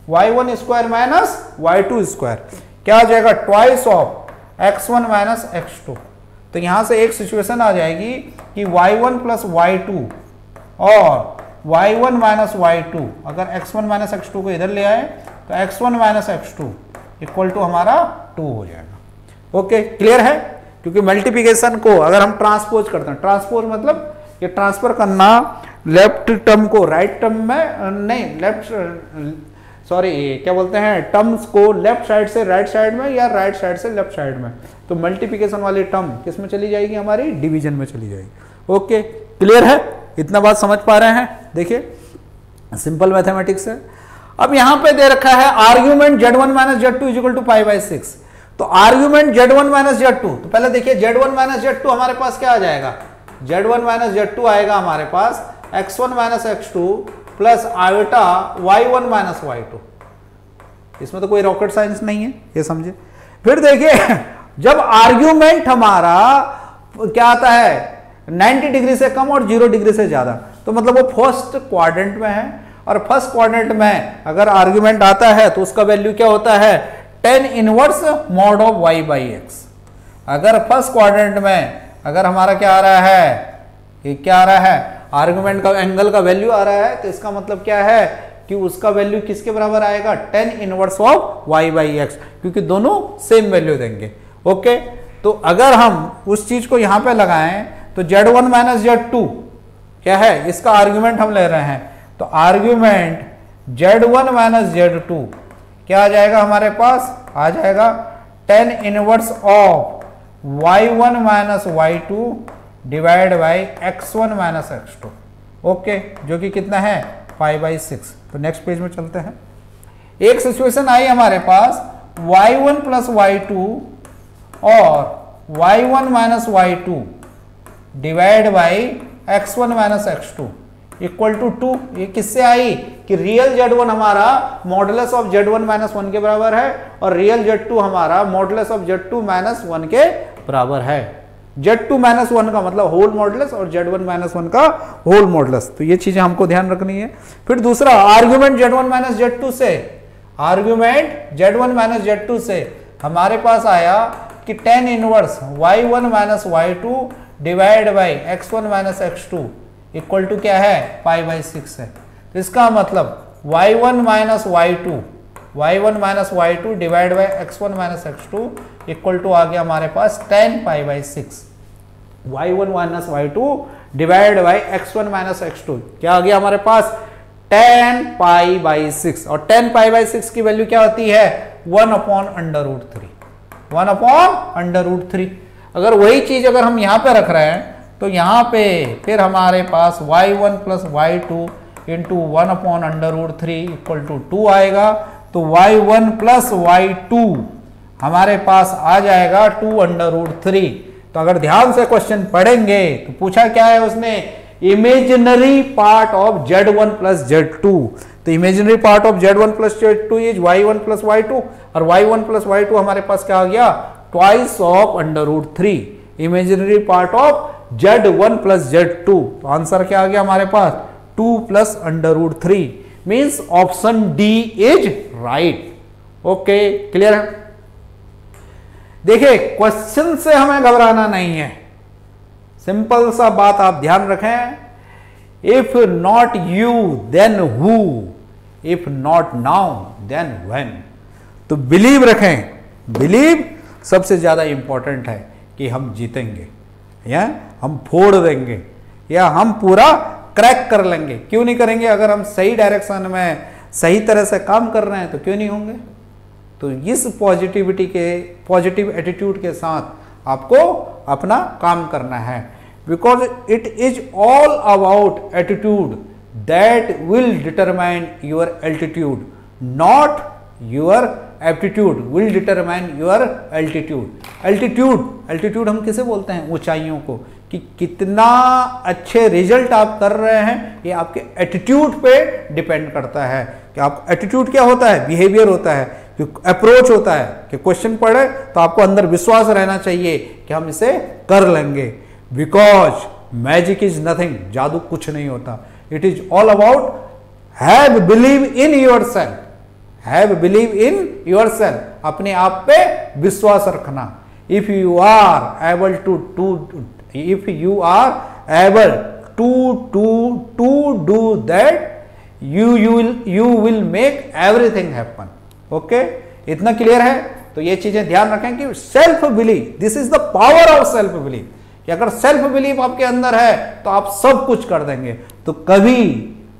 y1 square minus y2 square क्या आ जाएगा twice of x1 minus x2। तो यहां से एक सिचुएशन आ जाएगी कि y1 प्लस y2 और y1 माइनस y2, अगर x1 माइनस x2 को इधर ले आए तो x1 minus x2 equal to हमारा 2 हो जाएगा। ओके, क्लियर है? क्योंकि मल्टीप्लिकेशन को अगर हम ट्रांसपोज करते हैं, ट्रांसपोज मतलब ये ट्रांसफर करना लेफ्ट टर्म को राइट टर्म में, नहीं लेफ्ट सॉरी क्या बोलते हैं, टर्म्स को लेफ्ट साइड से राइट साइड में या राइट साइड से लेफ्ट साइड में, तो मल्टीप्लिकेशन वाली टर्म किस में चली जाएगी, हमारी डिवीजन में चली जाएगी। ओके, क्लियर है? इतना बात समझ पा रहे हैं? देखिए सिंपल मैथमेटिक्स है। अब यहां पे दे रखा है argument z1 minus z2 is equal to π/6। तो आर्ग्यूमेंट z1 माइनस z2, तो पहले देखिए z1 माइनस z2 हमारे पास क्या आ जाएगा, z1 माइनस z2 आएगा हमारे पास x1 minus x2 plus iota y1 minus y2। इसमें तो कोई रॉकेट साइंस नहीं है, ये समझे। फिर देखिए जब आर्ग्यूमेंट हमारा क्या आता है 90 डिग्री से कम और 0 डिग्री से ज्यादा, तो मतलब वो फर्स्ट क्वाड्रेंट में है, और फर्स्ट क्वाड्रेंट में अगर आर्ग्यूमेंट आता है तो उसका वैल्यू क्या होता है tan inverse mod of y/x। अगर फर्स्ट क्वाड्रेंट में अगर हमारा क्या आ रहा है, ये क्या आ रहा है, आर्गुमेंट का एंगल का वैल्यू आ रहा है, तो इसका मतलब क्या है कि उसका वैल्यू किसके बराबर आएगा, tan इनवर्स ऑफ y/x, क्योंकि दोनों सेम वैल्यू देंगे। ओके, तो अगर हम उस चीज को यहां पे लगाएं तो z1 माइनस z2 क्या है, इसका आर्ग्यूमेंट हम ले रहे हैं, तो आर्ग्यूमेंट z1 माइनस z2 क्या आ जाएगा हमारे पास, आ जाएगा tan inverse of y1 minus y2 divide by x1 minus x2। Okay, जो कि कितना है π/6। तो नेक्स्ट पेज में चलते हैं। एक सिचुएशन आई हमारे पास y1 प्लस y2 और y1 minus y2 divide by x1 minus x2, equal to 2। ये किससे आई कि रियल Z1 हमारा मॉडुलस ऑफ Z1 माइनस 1 के बराबर है और रियल Z2 हमारा मॉडुलस ऑफ Z2 माइनस 1 के बराबर है। Z2 माइनस 1 का मतलब होल मॉडुलस और Z1 माइनस 1 का होल मॉडुलस। तो ये चीजें हमको ध्यान रखनी है। फिर दूसरा आर्ग्यूमेंट Z1 माइनस Z2 से, आर्ग्यूमेंट Z1 माइनस Z2 से हमारे पास आया कि tan inverse y1 minus y2 divide by x1 minus x2 equal to क्या है पाई बाई 6 है। तो इसका मतलब y1 minus y2 divide by x1 minus x2 equal to आ गया हमारे पास tan pi by 6। y1 minus y2 divide by x1 minus x2 क्या आ गया हमारे पास tan पाई बाई 6। और tan पाई बाई 6 की वैल्यू क्या होती है 1 upon under root 3, 1 upon under root 3। अगर वही चीज अगर हम यहां पे रख रहे हैं तो यहां पे फिर हमारे पास y1 plus y2 into 1 upon under root 3 equal to 2 आएगा। तो y1 प्लस y2 हमारे पास आ जाएगा 2 अंडर रूट 3। तो अगर ध्यान से क्वेश्चन पढ़ेंगे तो पूछा क्या है उसने, imaginary part of Z1 plus Z2। तो imaginary part of Z1 plus Z2 is y1 plus y2 और y1 प्लस y2 हमारे पास क्या आ गया twice of under root 3 imaginary part of Z1 plus Z2। तो आंसर क्या आ गया हमारे पास 2 plus under root 3 means option D is right. Okay clear है। देखिए क्वेश्चन से हमें घबराना नहीं है, सिंपल सा बात आप ध्यान रखें, if not you then who, if not now then when. तो बिलीव रखें, बिलीव सबसे ज्यादा इंपॉर्टेंट है कि हम जीतेंगे या हम फोड़ देंगे या हम पूरा क्रैक कर लेंगे। क्यों नहीं करेंगे, अगर हम सही डायरेक्शन में सही तरह से काम कर रहे हैं तो क्यों नहीं होंगे। तो इस पॉजिटिविटी के, पॉजिटिव एटीट्यूड के साथ आपको अपना काम करना है, because it is all about attitude that will determine your altitude, not your aptitude will determine your altitude. Altitude हम किसे बोलते हैं, ऊंचाइयों को, कि कितना अच्छे रिजल्ट आप कर रहे हैं ये आपके एटीट्यूड पे डिपेंड करता है। कि आप एटीट्यूड क्या होता है, बिहेवियर होता है, अप्रोच होता है कि क्वेश्चन पढ़े तो आपको अंदर विश्वास रहना चाहिए कि हम इसे कर लेंगे। बिकॉज मैजिक इज नथिंग, जादू कुछ नहीं होता। It is all about have believe in yourself, have believe in yourself, अपने आप पे विश्वास रखना। If you are able to do that you will make everything happen। Okay इतना क्लियर है। तो ये चीजें ध्यान रखें कि self believe, this is the power of self believe, कि अगर सेल्फ बिलीव आपके अंदर है तो आप सब कुछ कर देंगे। तो कभी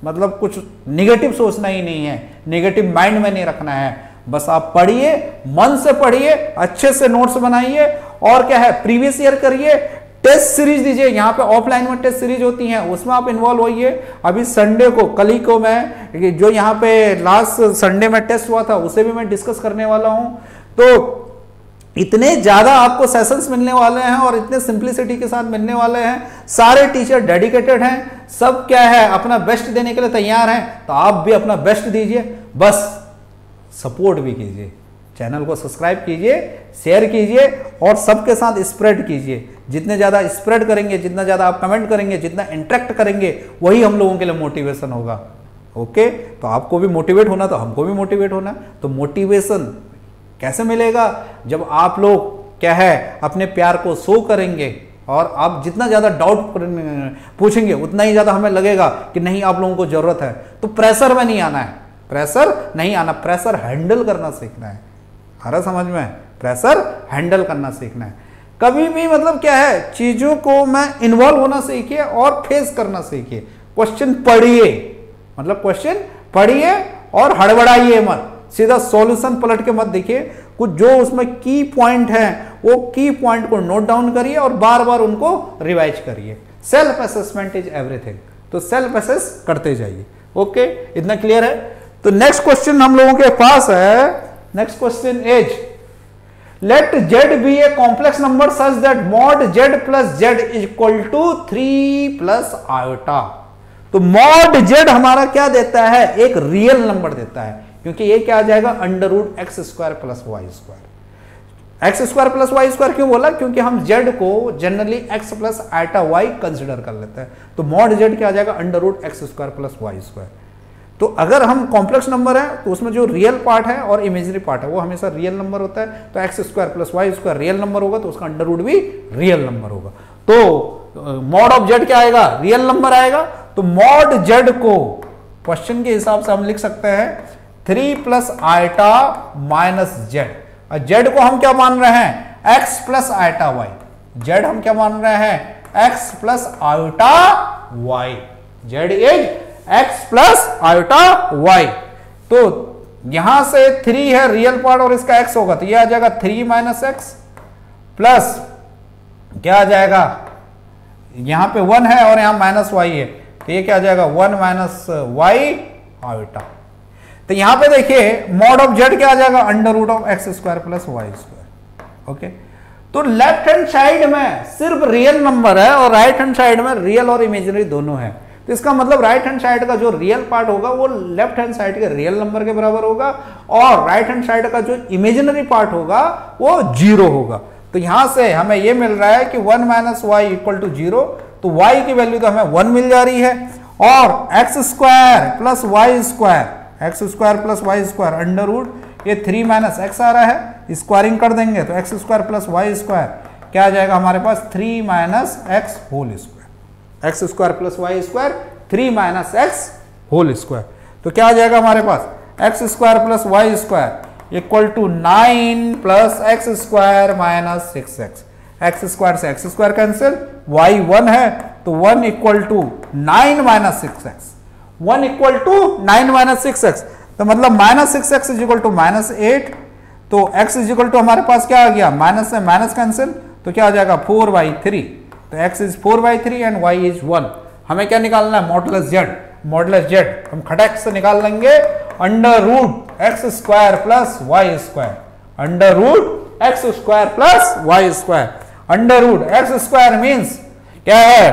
मतलब कुछ निगेटिव सोचना ही नहीं है, निगेटिव माइंड में नहीं रखना है। बस आप पढ़िए, मन से पढ़िए, अच्छे से नोट्स बनाइए और क्या है प्रीवियस ईयर करिए, टेस्ट सीरीज दीजिए। यहाँ पे ऑफलाइन में टेस्ट सीरीज होती हैं, उसमें आप इन्वॉल्व होइए। अभी संडे को, कल ही को मैं जो यहाँ पे लास्ट संडे में टेस्ट हुआ था उसे भी मैं डिस्कस करने वाला हूँ। तो इतने ज्यादा आपको सेशंस मिलने वाले हैं और इतने सिंप्लिसिटी के साथ मिलने वाले हैं। सारे टीचर डेडिकेटेड हैं, सब क्या है अपना बेस्ट देने के लिए तैयार हैं। तो आप भी अपना बेस्ट दीजिए, बस सपोर्ट भी कीजिए, चैनल को सब्सक्राइब कीजिए, शेयर कीजिए और सबके साथ स्प्रेड कीजिए। जितने ज्यादा स्प्रेड करेंगे, जितना ज्यादा आप कमेंट करेंगे, जितना इंटरेक्ट करेंगे, वही हम लोगों के लिए मोटिवेशन होगा। ओके तो आपको भी मोटिवेट होना, तो हमको भी मोटिवेट होना। तो मोटिवेशन कैसे मिलेगा, जब आप लोग क्या है अपने प्यार को शो करेंगे और आप जितना ज्यादा डाउट पूछेंगे उतना ही ज्यादा हमें लगेगा कि नहीं आप लोगों को जरूरत है। तो प्रेशर में नहीं आना है, प्रेशर नहीं आना, प्रेशर हैंडल करना सीखना है। हरा समझ में, प्रेशर हैंडल करना सीखना है। कभी भी मतलब क्या है चीजों को मैं इन्वॉल्व होना सीखिए और फेस करना सीखिए। क्वेश्चन पढ़िए, मतलब क्वेश्चन पढ़िए और हड़बड़ाइए मत, सीधा सॉल्यूशन पलट के मत देखिए। कुछ जो उसमें की पॉइंट है वो की पॉइंट को नोट डाउन करिए और बार बार उनको रिवाइज करिए। सेल्फ असेसमेंट इज एवरीथिंग, तो सेल्फ असेस करते जाइए। ओके इतना क्लियर है। तो नेक्स्ट क्वेश्चन हम लोगों के पास है, next question is let z be a complex number such that mod z plus z is equal to 3 plus iota। तो मॉड जेड हमारा क्या देता है, एक रियल नंबर देता है, क्योंकि ये क्या आ जाएगा under root x square plus Y square. X square plus Y square क्यों बोला, क्योंकि हम जेड को generally x plus iota y consider कर लेते हैं, तो मॉड जेड क्या आ जाएगा under root x square plus Y square. तो अगर हम कॉम्प्लेक्स नंबर है तो उसमें जो रियल पार्ट है और इमेजिनरी पार्ट है वो हमेशा रियल नंबर होता है, तो x square plus Y square real number होगा तो उसका अंडर रूट भी रियल नंबर होगा। तो मॉड ऑफ जेड क्या आएगा, रियल नंबर आएगा। तो मॉड जेड को क्वेश्चन के हिसाब से हम लिख सकते हैं 3 प्लस आइटा माइनस जेड, और जेड को हम क्या मान रहे हैं, x plus iota y. Z हम क्या मान रहे हैं, x plus iota y. Z is x plus iota y. तो यहां से 3 है रियल पार्ट और इसका x होगा, तो यह आ जाएगा 3 माइनस एक्स प्लस क्या आ जाएगा, यहां पे 1 है और यहां माइनस वाई है, तो ये क्या आ जाएगा 1 माइनस वाई आइटा। तो यहां पे देखिए मॉड ऑफ जेड क्या आ जाएगा under root of x square plus Y square. Okay, तो लेफ्ट हैंड साइड में सिर्फ रियल नंबर है और राइट हैंड साइड में रियल और इमेजिनरी दोनों है, तो इसका मतलब राइट हैंड साइड का जो रियल पार्ट होगा वो लेफ्ट हैंड साइड के रियल नंबर के बराबर होगा, और राइट हैंड साइड का जो इमेजिनरी पार्ट होगा वो 0 होगा। तो यहां से हमें ये मिल रहा है कि 1 माइनस वाई इक्वल टू 0, तो y की वैल्यू तो हमें 1 मिल जा रही है, और x square plus Y square, x square plus Y square under root ये 3 माइनस एक्स आ रहा है, स्क्वायरिंग कर देंगे तो x square plus Y square क्या आ जाएगा हमारे पास 3 minus x whole square. X square plus Y square 3 minus x whole square, तो क्या आ जाएगा हमारे पास x square plus Y square equal to 9 plus x square minus 6x। X square से एक्स स्क्वायर कैंसिल, वाई 1 है तो 1 equal to 9 minus 6x, 1 equal to 9 minus 6x, तो मतलब minus 6x is equal to minus 8, तो x is equal to हमारे पास क्या आ गया, माइनस से माइनस कैंसिल, तो क्या आ जाएगा 4/3, तो x is 4/3 and y is 1। हमें क्या निकालना है, मॉडुलस जेड। मॉडुलस जेड हम खटक से निकाल लेंगे under root x square plus Y square, under root x square plus Y square. Under root x square means क्या है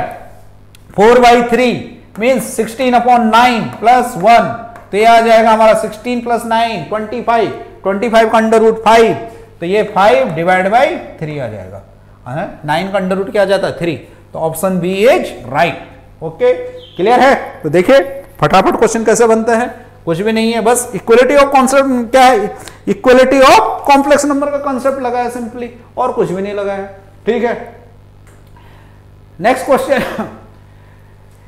4/3 मीन्स 16/9 प्लस 1, तो ये आ जाएगा हमारा 16 प्लस 9 25, 25 का अंडर रूट 5, तो ये 5 डिवाइड बाई 3 आ जाएगा, 9 का अंडर रूट क्या आ जाता है 3, तो option b is right. Okay, clear है। तो देखिए फटाफट क्वेश्चन कैसे बनता है, कुछ भी नहीं है, बस इक्वलिटी ऑफ कॉन्सेप्ट क्या है, इक्वलिटी ऑफ कॉम्प्लेक्स नंबर का कॉन्सेप्ट लगाया सिंपली, और कुछ भी नहीं लगाया। ठीक है, next question,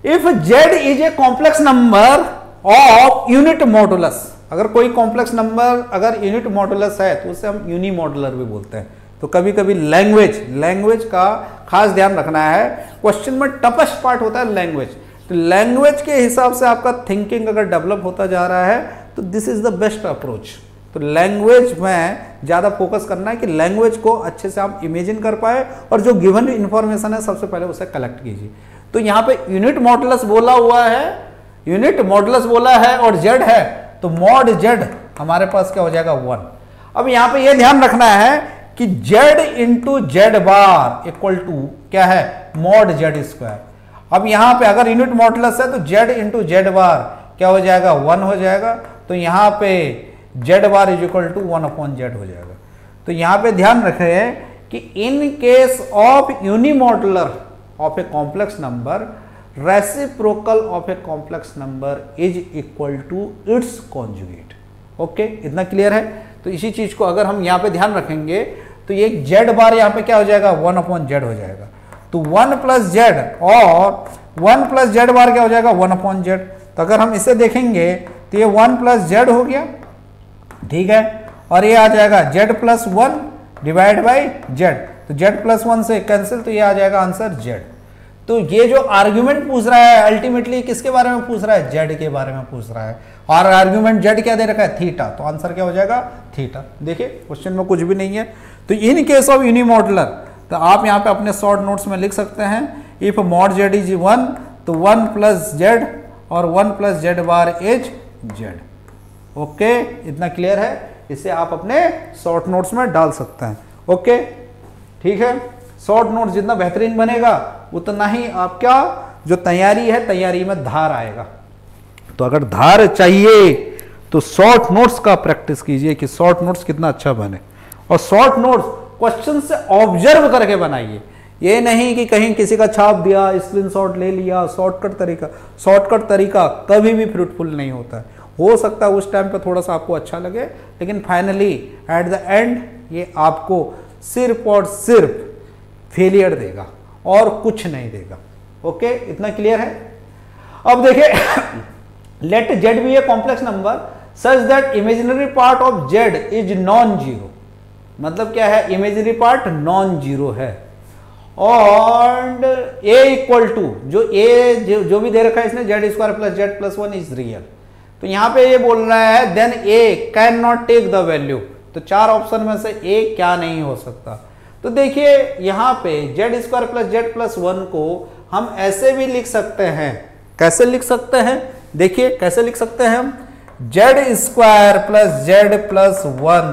if Z is a complex number of unit modulus, अगर कोई कॉम्प्लेक्स नंबर अगर यूनिट मॉडुलस है तो उसे हम यूनी मॉडुलर भी बोलते हैं। तो कभी कभी लैंग्वेज का खास ध्यान रखना है, क्वेश्चन में टफेस्ट पार्ट होता है लैंग्वेज, तो लैंग्वेज के हिसाब से आपका थिंकिंग अगर डेवलप होता जा रहा है तो this is the best approach. तो लैंग्वेज में ज़्यादा फोकस करना है कि लैंग्वेज को अच्छे से आप इमेजिन कर पाए, और जो गिवन इंफॉर्मेशन है सबसे पहले उसे कलेक्ट कीजिए। तो यहाँ पे यूनिट मॉडुलस बोला हुआ है, यूनिट मॉडुलस बोला है और जेड है, तो मॉड जेड हमारे पास क्या हो जाएगा 1। अब यहाँ पे ये ध्यान रखना है कि z into z bar equal to क्या है मॉड जेड स्क्वायर। अब यहाँ पे अगर यूनिट मॉडुलस है तो जेड इंटू जेड बार क्या हो जाएगा 1 हो जाएगा, तो यहाँ पे z bar is equal to 1/z हो जाएगा। तो यहाँ पे ध्यान रखें कि in case of unimodular of a complex number, reciprocal of a complex number is equal to its conjugate. Okay, इतना क्लियर है। तो इसी चीज को अगर हम यहाँ पे ध्यान रखेंगे तो ये जेड बार यहाँ पे क्या हो जाएगा 1/z हो जाएगा, तो 1 प्लस जेड और 1 प्लस जेड बार क्या हो जाएगा 1/z। तो अगर हम इसे देखेंगे तो ये 1 प्लस जेड हो गया, ठीक है, और ये आ जाएगा Z plus 1 divide by Z, तो जेड प्लस 1 से कैंसिल, तो ये आ जाएगा आंसर जेड। तो ये जो आर्ग्यूमेंट पूछ रहा है अल्टीमेटली किसके बारे में पूछ रहा है, जेड के बारे में पूछ रहा है, और आर्ग्यूमेंट जेड क्या दे रखा है थीटा, तो आंसर क्या हो जाएगा थीटा। देखिए क्वेश्चन में कुछ भी नहीं है। तो इन केस ऑफ यूनिमॉडुलर तो आप यहाँ पे अपने शॉर्ट नोट्स में लिख सकते हैं, इफ मॉड जेड इज 1 तो 1 प्लस जेड और 1 plus z bar is Z. Okay, इतना क्लियर है, इसे आप अपने शॉर्ट नोट्स में डाल सकते हैं। ओके, ठीक है, शॉर्ट नोट जितना बेहतरीन बनेगा उतना ही आपका जो तैयारी है, तैयारी में धार आएगा। तो अगर धार चाहिए तो शॉर्ट नोट्स का प्रैक्टिस कीजिए कि शॉर्ट नोट्स कितना अच्छा बने, और शॉर्ट नोट्स क्वेश्चन से ऑब्जर्व करके बनाइए। ये नहीं कि कहीं किसी का छाप दिया, स्क्रीनशॉट ले लिया, शॉर्टकट तरीका कभी भी फ्रूटफुल नहीं होता है। हो सकता है उस टाइम पे थोड़ा सा आपको अच्छा लगे, लेकिन फाइनली एट द एंड ये आपको सिर्फ और सिर्फ फेलियर देगा और कुछ नहीं देगा। ओके, इतना क्लियर है। अब देखिए, let z be a complex number such that imaginary part of z is non zero. मतलब क्या है, इमेजिनरी पार्ट नॉन जीरो है, और ए इक्वल टू जो भी दे रखा है इसने, z square plus z plus 1 is real. तो यहां पे ये बोल रहा है then a can not take the value. तो चार ऑप्शन में से ए क्या नहीं हो सकता। तो देखिए यहां पे Z square plus z plus 1 को हम ऐसे भी लिख सकते हैं। कैसे लिख सकते हैं, देखिए कैसे लिख सकते हैं हम, z square plus z plus 1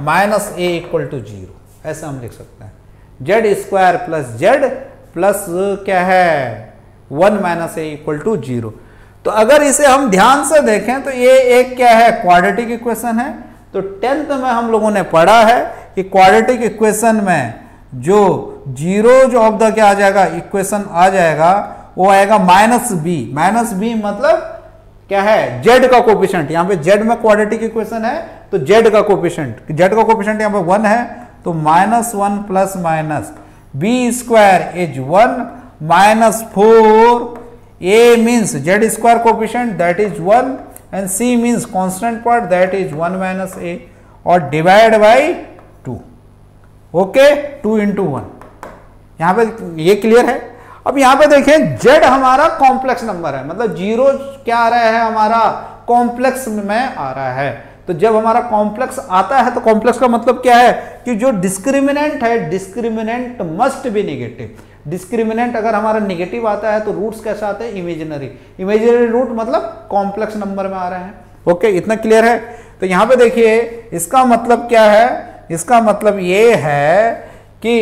minus a equal to 0, ऐसे हम लिख सकते हैं। Z square plus z plus क्या है 1 माइनस ए इक्वल टू 0। तो अगर इसे हम ध्यान से देखें तो ये एक क्या है, क्वाड्रेटिक इक्वेशन है। तो 10th में हम लोगों ने पढ़ा है कि क्वाड्रेटिक इक्वेशन में जो जीरो जो ऑफ द क्या आ जाएगा, इक्वेशन आ जाएगा, वो आएगा माइनस बी। माइनस बी मतलब क्या है, जेड का कोफिशिएंट। यहां पे जेड में क्वाड्रेटिक इक्वेशन है तो जेड का कोफिशिएंट यहां पे 1 है, तो -1 plus minus B square is 1 minus 4, a means z square coefficient that is 1 and c means constant part that is 1 minus a, और डिवाइड बाई 2। Okay, 2 into 1। यहां पे ये क्लियर है। अब यहां पे देखें जेड हमारा कॉम्प्लेक्स नंबर है, मतलब जीरो क्या आ रहा है, हमारा कॉम्प्लेक्स में आ रहा है। तो जब हमारा कॉम्प्लेक्स आता है तो कॉम्प्लेक्स का मतलब क्या है कि जो डिस्क्रिमिनेंट है, discriminant must be negative. Discriminant अगर हमारा नेगेटिव आता है तो रूट्स कैसे आते हैं, इमेजिनरी। इमेजिनरी रूट मतलब कॉम्प्लेक्स नंबर में आ रहे हैं। ओके, इतना क्लियर है। तो यहां पे देखिए इसका मतलब क्या है, इसका मतलब ये है कि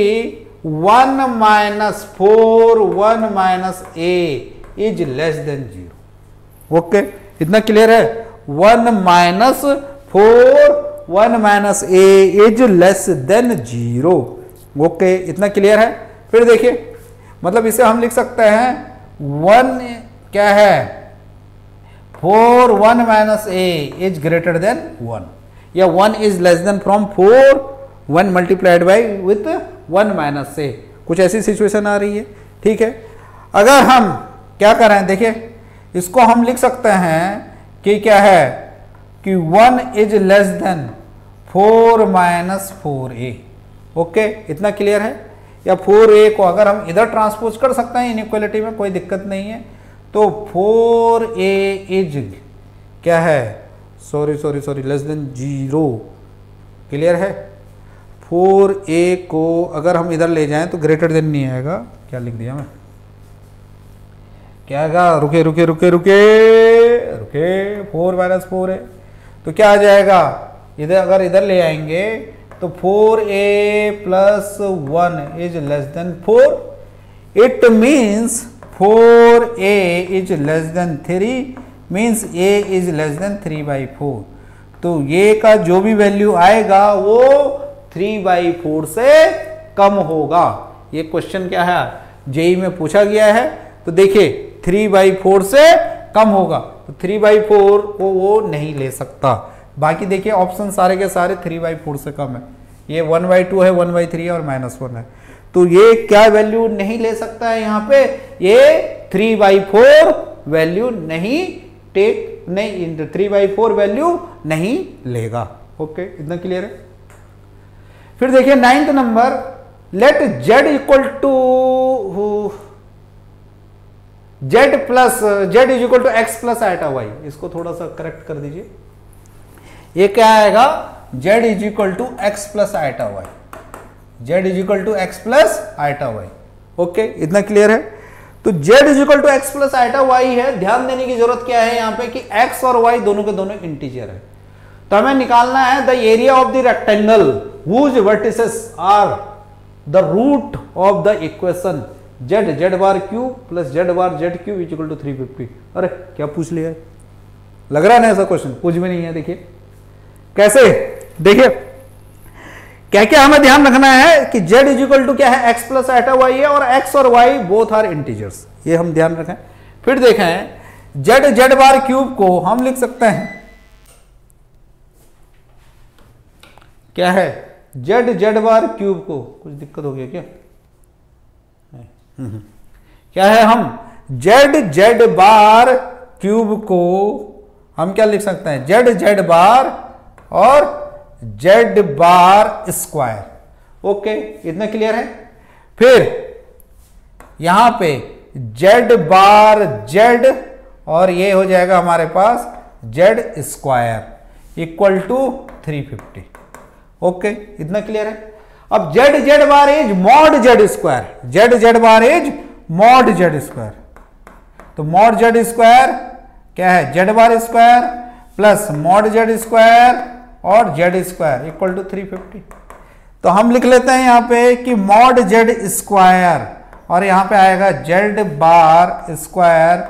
1 minus 4 1 minus a is less than 0। Okay, इतना क्लियर है। 1 minus 4 1 minus a is less than 0। Okay, इतना क्लियर है। फिर देखिए, मतलब इसे हम लिख सकते हैं 1 क्या है, 4 1 minus a is greater than 1, या 1 is less than from 4 1 multiplied by with 1 minus a. कुछ ऐसी सिचुएशन आ रही है, ठीक है। अगर हम क्या करें, देखिए इसको हम लिख सकते हैं कि क्या है कि 1 is less then 4 minus 4a। Okay, इतना क्लियर है। या 4a को अगर हम इधर ट्रांसपोज कर सकते हैं इनइक्वालिटी में, कोई दिक्कत नहीं है। तो 4a इज क्या है, सॉरी लेस देन 0। क्लियर है। 4a को अगर हम इधर ले जाएं तो ग्रेटर देन नहीं आएगा। क्या लिख दिया मैं, क्या आएगा, रुके 4 माइनस 4a, तो क्या आ जाएगा, इधर अगर इधर ले आएंगे तो 4a plus 1 is less then 4। It means 4a is less then 3 means a is less then 3/4। तो ये का जो भी वैल्यू आएगा वो 3/4 से कम होगा। ये क्वेश्चन क्या है, जेई में पूछा गया है। तो देखिए 3/4 से कम होगा, तो 3/4 को वो नहीं ले सकता। बाकी देखिए ऑप्शन सारे के सारे 3/4 से कम है। ये 1/2 है, 1/3 है और -1 है। तो ये क्या वैल्यू नहीं ले सकता है, यहाँ पे ये 3/4 वैल्यू नहीं 3/4 वैल्यू नहीं लेगा। ओके, इतना क्लियर है। फिर देखिए 9th number, let z equal to z is equal to x plus iota y। इसको थोड़ा सा करेक्ट कर दीजिए। ये क्या आएगा, z is equal to x plus iota y। z is equal to x plus iota y। Okay, इतना clear है। तो z is equal to x plus iota y है। ध्यान देने की जरूरत क्या है यहाँ पे कि x और y दोनों के दोनों इंटीजर है। तो हमें निकालना है the area of the rectangle whose vertices are the root of the equation z z bar cube plus z bar z cube is equal to 350। अरे क्या पूछ लिया है, लग रहा है ना ऐसा क्वेश्चन, कुछ भी नहीं है। देखिए कैसे, देखिए क्या क्या हमें ध्यान रखना है कि z इज इक्वल टू क्या है, x प्लस एटा वाई है, और x और y बोथ आर इंटीजर्स, ये हम ध्यान रखें। फिर देखें z जेड बार क्यूब को हम लिख सकते हैं क्या है, z जेड बार क्यूब को, कुछ दिक्कत हो गया क्या, क्या है, हम z जेड बार क्यूब को हम क्या लिख सकते हैं, z जेड बार और z बार स्क्वायर। ओके, इतना क्लियर है। फिर यहां पे z बार z और ये हो जाएगा हमारे पास z square equal to 350। Okay, इतना क्लियर है। अब z z bar is mod z square, z z bar is mod z square, तो मॉड z स्क्वायर क्या है, z bar square plus mod z square और z स्क्वायर इक्वल टू 350। तो हम लिख लेते हैं यहां पे कि मॉड z स्क्वायर और यहां पे आएगा z bar square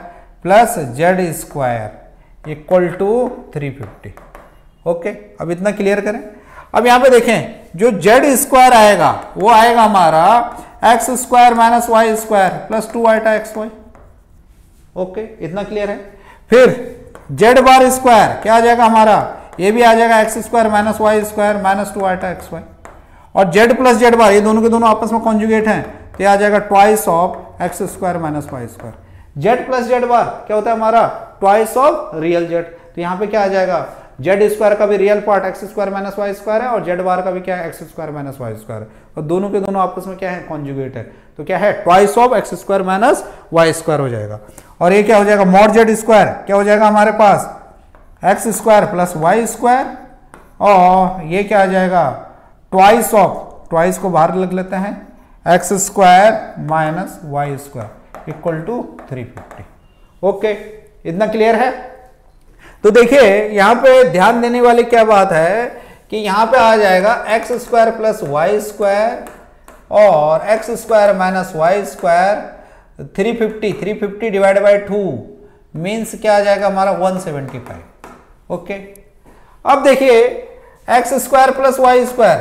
plus z square equal to 350। Okay, अब इतना क्लियर करें। अब यहां पे देखें जो z स्क्वायर आएगा वो आएगा हमारा x square minus y square plus 2 iota x y. Okay, इतना क्लियर है। फिर z बार स्क्वायर क्या आ जाएगा हमारा, ये भी आ जाएगा x square minus y square minus 2 iota x y, और z प्लस जेड बार ये दोनों के दोनों आपस में कॉन्जुगेट हैं, तो ये आ जाएगा twice of x square minus y square. z plus z bar क्या होता है हमारा, ट्वाइस ऑफ रियल z, तो यहाँ पे क्या आ जाएगा, z स्क्वायर का भी real part x square minus y square है और z बार का भी क्या है, x square minus y square है, और दोनों के दोनों आपस में क्या है, कॉन्जुगेट है, तो क्या है, twice of x square minus y square हो जाएगा। और ये क्या हो जाएगा, मॉड z स्क्वायर क्या हो जाएगा हमारे पास, x square plus Y square, और ये क्या आ जाएगा, ट्वाइस ऑफ, ट्वाइस को बाहर लिख लेते हैं, x square minus y square equal to 350। Okay, इतना क्लियर है। तो देखिए यहां पे ध्यान देने वाली क्या बात है कि यहां पे आ जाएगा x square plus Y square और x square minus y square 350 divide by 2 means क्या आ जाएगा हमारा 175। ओके, अब देखिए x square plus Y square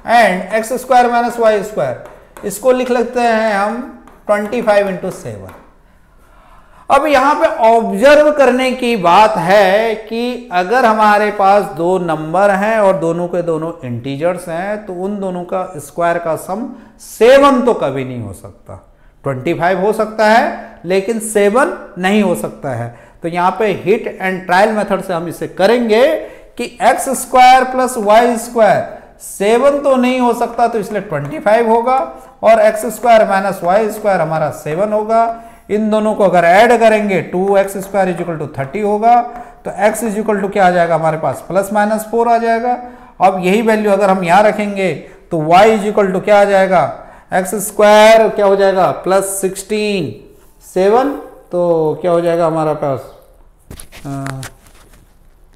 and x square minus y square, इसको लिख लेते हैं हम 25 इंटू 7। अब यहां पे ऑब्जर्व करने की बात है कि अगर हमारे पास दो नंबर हैं और दोनों के दोनों इंटीजर्स हैं तो उन दोनों का स्क्वायर का सम 7 तो कभी नहीं हो सकता। 25 हो सकता है लेकिन 7 नहीं हो सकता है। तो यहां पे हिट एंड ट्रायल मेथड से हम इसे करेंगे कि x square plus Y square 7 तो नहीं हो सकता, तो इसलिए 25 होगा, और x square minus y square हमारा 7 होगा। इन दोनों को अगर ऐड करेंगे 2x square is equal to 30 होगा, तो x इज इक्वल टू क्या आ जाएगा हमारे पास, प्लस माइनस 4 आ जाएगा। अब यही वैल्यू अगर हम यहां रखेंगे तो y इज इक्वल टू क्या आ जाएगा, एक्स स्क्वायर क्या हो जाएगा प्लस 16 7, तो क्या हो जाएगा हमारा पास,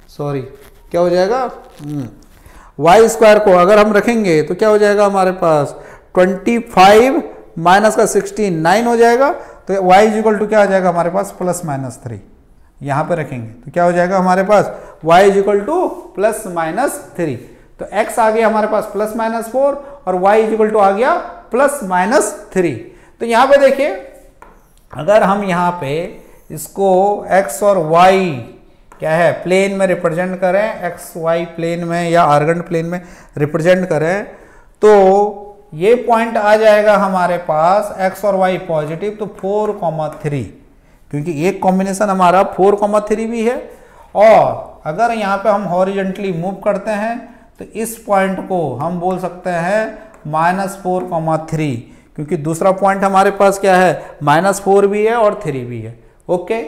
सॉरी क्या हो जाएगा, y स्क्वायर को अगर हम रखेंगे तो क्या हो जाएगा हमारे पास 25 माइनस का 16 9 हो जाएगा, तो y इज इक्वल टू क्या आ जाएगा हमारे पास प्लस माइनस 3। यहां पे रखेंगे तो क्या हो जाएगा हमारे पास y is equal two plus minus 3, तो x आ गया हमारे पास प्लस माइनस 4 और y इज इक्वल टू आ गया प्लस माइनस 3। तो यहां पे देखिए अगर हम यहां पे इसको x और y क्या है प्लेन में रिप्रेजेंट करें, x y प्लेन में या आर्गेंट प्लेन में रिप्रेजेंट करें, तो ये पॉइंट आ जाएगा हमारे पास x और y पॉजिटिव, तो 4,3, क्योंकि एक कॉम्बिनेशन हमारा 4,3 भी है। और अगर यहाँ पे हम हॉरिजेंटली मूव करते हैं तो इस पॉइंट को हम बोल सकते हैं -4,3, क्योंकि दूसरा पॉइंट हमारे पास क्या है -4 भी है और 3 भी है। ओके,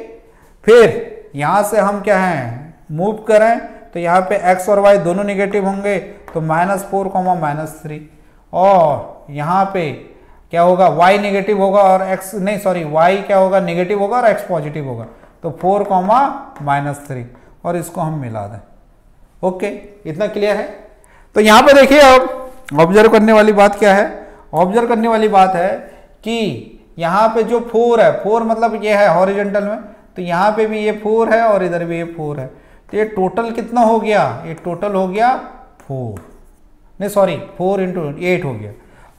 फिर यहाँ से हम क्या है मूव करें तो यहाँ पे x और y दोनों निगेटिव होंगे, तो -4, -3, और यहाँ पे क्या होगा y नेगेटिव होगा और x नहीं सॉरी y क्या होगा नेगेटिव होगा और x पॉजिटिव होगा, तो 4, -3, और इसको हम मिला दें। ओके, इतना क्लियर है। तो यहाँ पे देखिए अब ऑब्जर्व करने वाली बात क्या है, ऑब्जर्व करने वाली बात है कि यहाँ पे जो 4 है, 4 मतलब ये है हॉरिजेंटल में, तो यहाँ पे भी ये 4 है और इधर भी ये 4 है, तो ये टोटल कितना हो गया, ये टोटल हो गया 4, नहीं सॉरी 4 × 8 हो गया,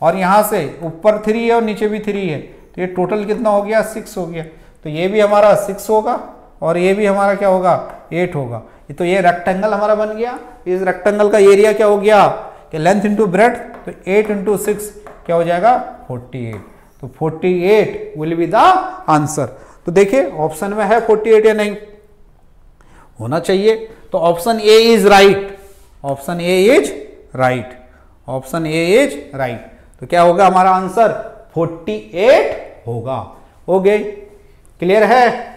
और यहाँ से ऊपर 3 है और नीचे भी 3 है, तो ये टोटल कितना हो गया 6 हो गया, तो ये भी हमारा 6 होगा और ये भी हमारा क्या होगा 8 होगा। तो ये रेक्टेंगल हमारा बन गया। इस रेक्टेंगल का एरिया क्या हो गया कि लेंथ इंटू ब्रेथ, तो 8 × 6 क्या हो जाएगा 48, तो 48 विल बी द आंसर। तो देखिए ऑप्शन में है 48 या नहीं, होना चाहिए, तो option A is right, option A is right, option A is right. तो क्या होगा हमारा आंसर 48 होगा। हो गए, क्लियर है?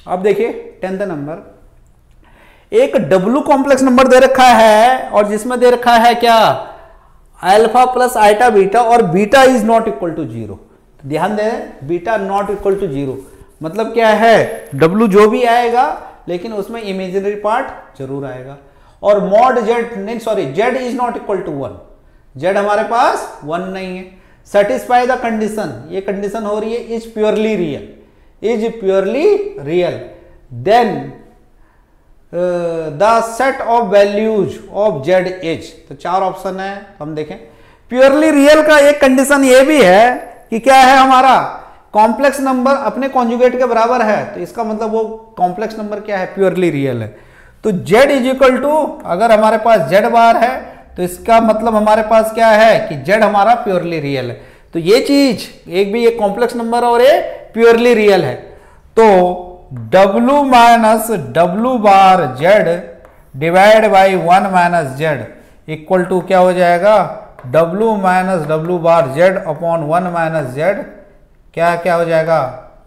अब देखिए 10th नंबर, एक डब्लू कॉम्प्लेक्स नंबर दे रखा है और जिसमें दे रखा है क्या अल्फा प्लस आइटा बीटा और beta is not equal to 0। ध्यान दें, बीटा नॉट इक्वल टू 0 मतलब क्या है, डब्लू जो भी आएगा लेकिन उसमें इमेजिनरी पार्ट जरूर आएगा, और मॉड जेड नहीं sorry z is not equal to 1, z हमारे पास 1 नहीं है। सेटिस्फाई द कंडीशन, ये कंडीशन हो रही है is purely real, is purely real, then the set of values of z is. तो 4 ऑप्शन है, हम देखें प्योरली रियल का एक कंडीशन ये भी है कि क्या है हमारा कॉम्प्लेक्स नंबर अपने कॉन्जुगेट के बराबर है, तो इसका मतलब वो कॉम्प्लेक्स नंबर क्या है प्योरली रियल है। तो z इज इक्वल टू, अगर हमारे पास z बार है तो इसका मतलब हमारे पास क्या है कि z हमारा प्योरली रियल है। तो ये चीज एक भी, ये कॉम्प्लेक्स नंबर और ये प्योरली रियल है, तो w माइनस डब्लू bar z divide by 1 minus z equal to क्या हो जाएगा w माइनस डब्लू bar z upon 1 minus z क्या क्या हो जाएगा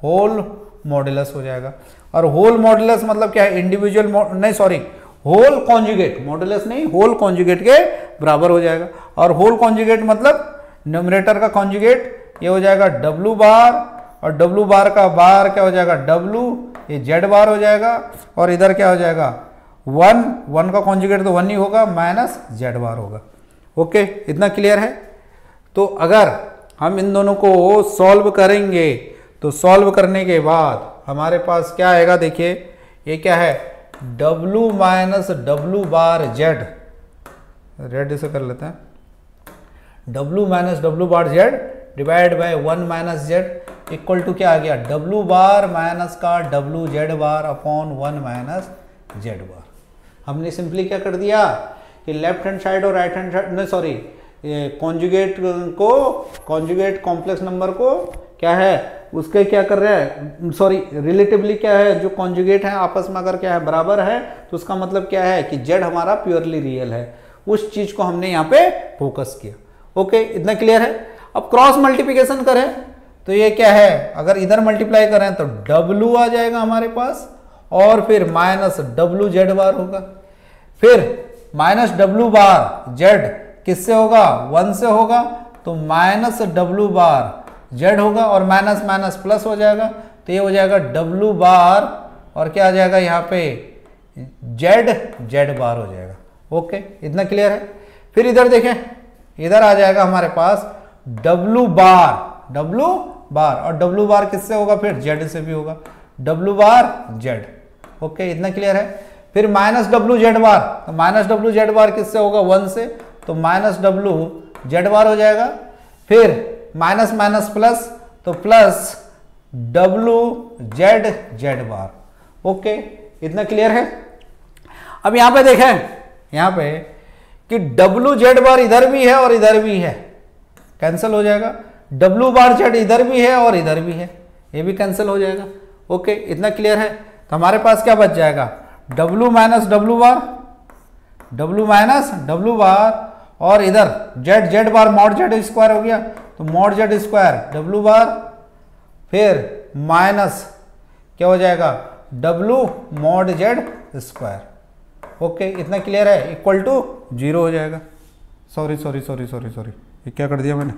होल मॉडुलस हो जाएगा। और होल मॉडुलस मतलब क्या है इंडिविजुअल नहीं सॉरी होल कॉन्जुगेट, मॉडुलस नहीं होल कॉन्जुगेट के बराबर हो जाएगा। और होल कॉन्जुगेट मतलब न्यूमरेटर का कॉन्जुगेट ये हो जाएगा डब्लू बार, और डब्लू बार का बार क्या हो जाएगा डब्लू, ये जेड बार हो जाएगा, और इधर क्या हो जाएगा 1 का कॉन्जुगेट तो 1 ही होगा माइनस जेड बार होगा। ओके, इतना क्लियर है? तो अगर हम इन दोनों को सॉल्व करेंगे तो सॉल्व करने के बाद हमारे पास क्या आएगा, देखिए ये क्या है W माइनस डब्लू बार जेड, रेड से कर लेते हैं, W माइनस डब्लू bar z divide by 1 minus z equal to क्या आ गया W बार माइनस का W z bar upon 1 minus z bar. हमने सिंपली क्या कर दिया कि लेफ्ट हैंड साइड और राइट हैंड साइड नहीं सॉरी कॉन्जुगेट को कॉन्जुगेट कॉम्प्लेक्स नंबर को क्या है उसके क्या कर रहे हैं सॉरी रिलेटिवली क्या है जो कॉन्जुगेट है आपस में अगर क्या है बराबर है तो उसका मतलब क्या है कि जेड हमारा प्योरली रियल है, उस चीज को हमने यहाँ पे फोकस किया। ओके, इतना क्लियर है? अब क्रॉस मल्टीप्लिकेशन करें तो ये क्या है, अगर इधर मल्टीप्लाई करें तो W आ जाएगा हमारे पास और फिर माइनस डब्लू जेड बार होगा, फिर माइनस डब्लू बार जेड किससे होगा 1 से होगा तो माइनस डब्लू बार जेड होगा और माइनस माइनस प्लस हो जाएगा तो ये हो जाएगा डब्लू बार और क्या आ जाएगा यहाँ पे जेड जेड बार हो जाएगा। ओके, इतना क्लियर है? फिर इधर देखें, इधर आ जाएगा हमारे पास डब्लू बार और डब्लू बार किससे होगा फिर जेड से भी होगा, डब्लू बार जेड। ओके, इतना क्लियर है? फिर माइनस डब्लू जेड बार, तो माइनस डब्लू जेड बार किससे होगा 1 से तो माइनस डब्लू जेड बार हो जाएगा, फिर माइनस माइनस प्लस तो प्लस डब्लू जेड जेड बार। ओके, इतना क्लियर है? अब यहां पे देखें, यहां पे कि डब्लू जेड बार इधर भी है और इधर भी है, कैंसिल हो जाएगा, डब्लू बार जेड इधर भी है और इधर भी है, ये भी कैंसिल हो जाएगा। ओके, इतना क्लियर है? तो हमारे पास क्या बच जाएगा डब्लू माइनस डब्लू बार, डब्लू माइनस डब्लू बार और इधर जेड जेड बार मॉड जेड स्क्वायर हो गया तो मॉड जेड स्क्वायर डब्लू बार, फिर माइनस क्या हो जाएगा W mod z square. Okay, इतना क्लियर है? इक्वल टू 0 हो जाएगा। Sorry sorry sorry sorry sorry ये क्या कर दिया मैंने,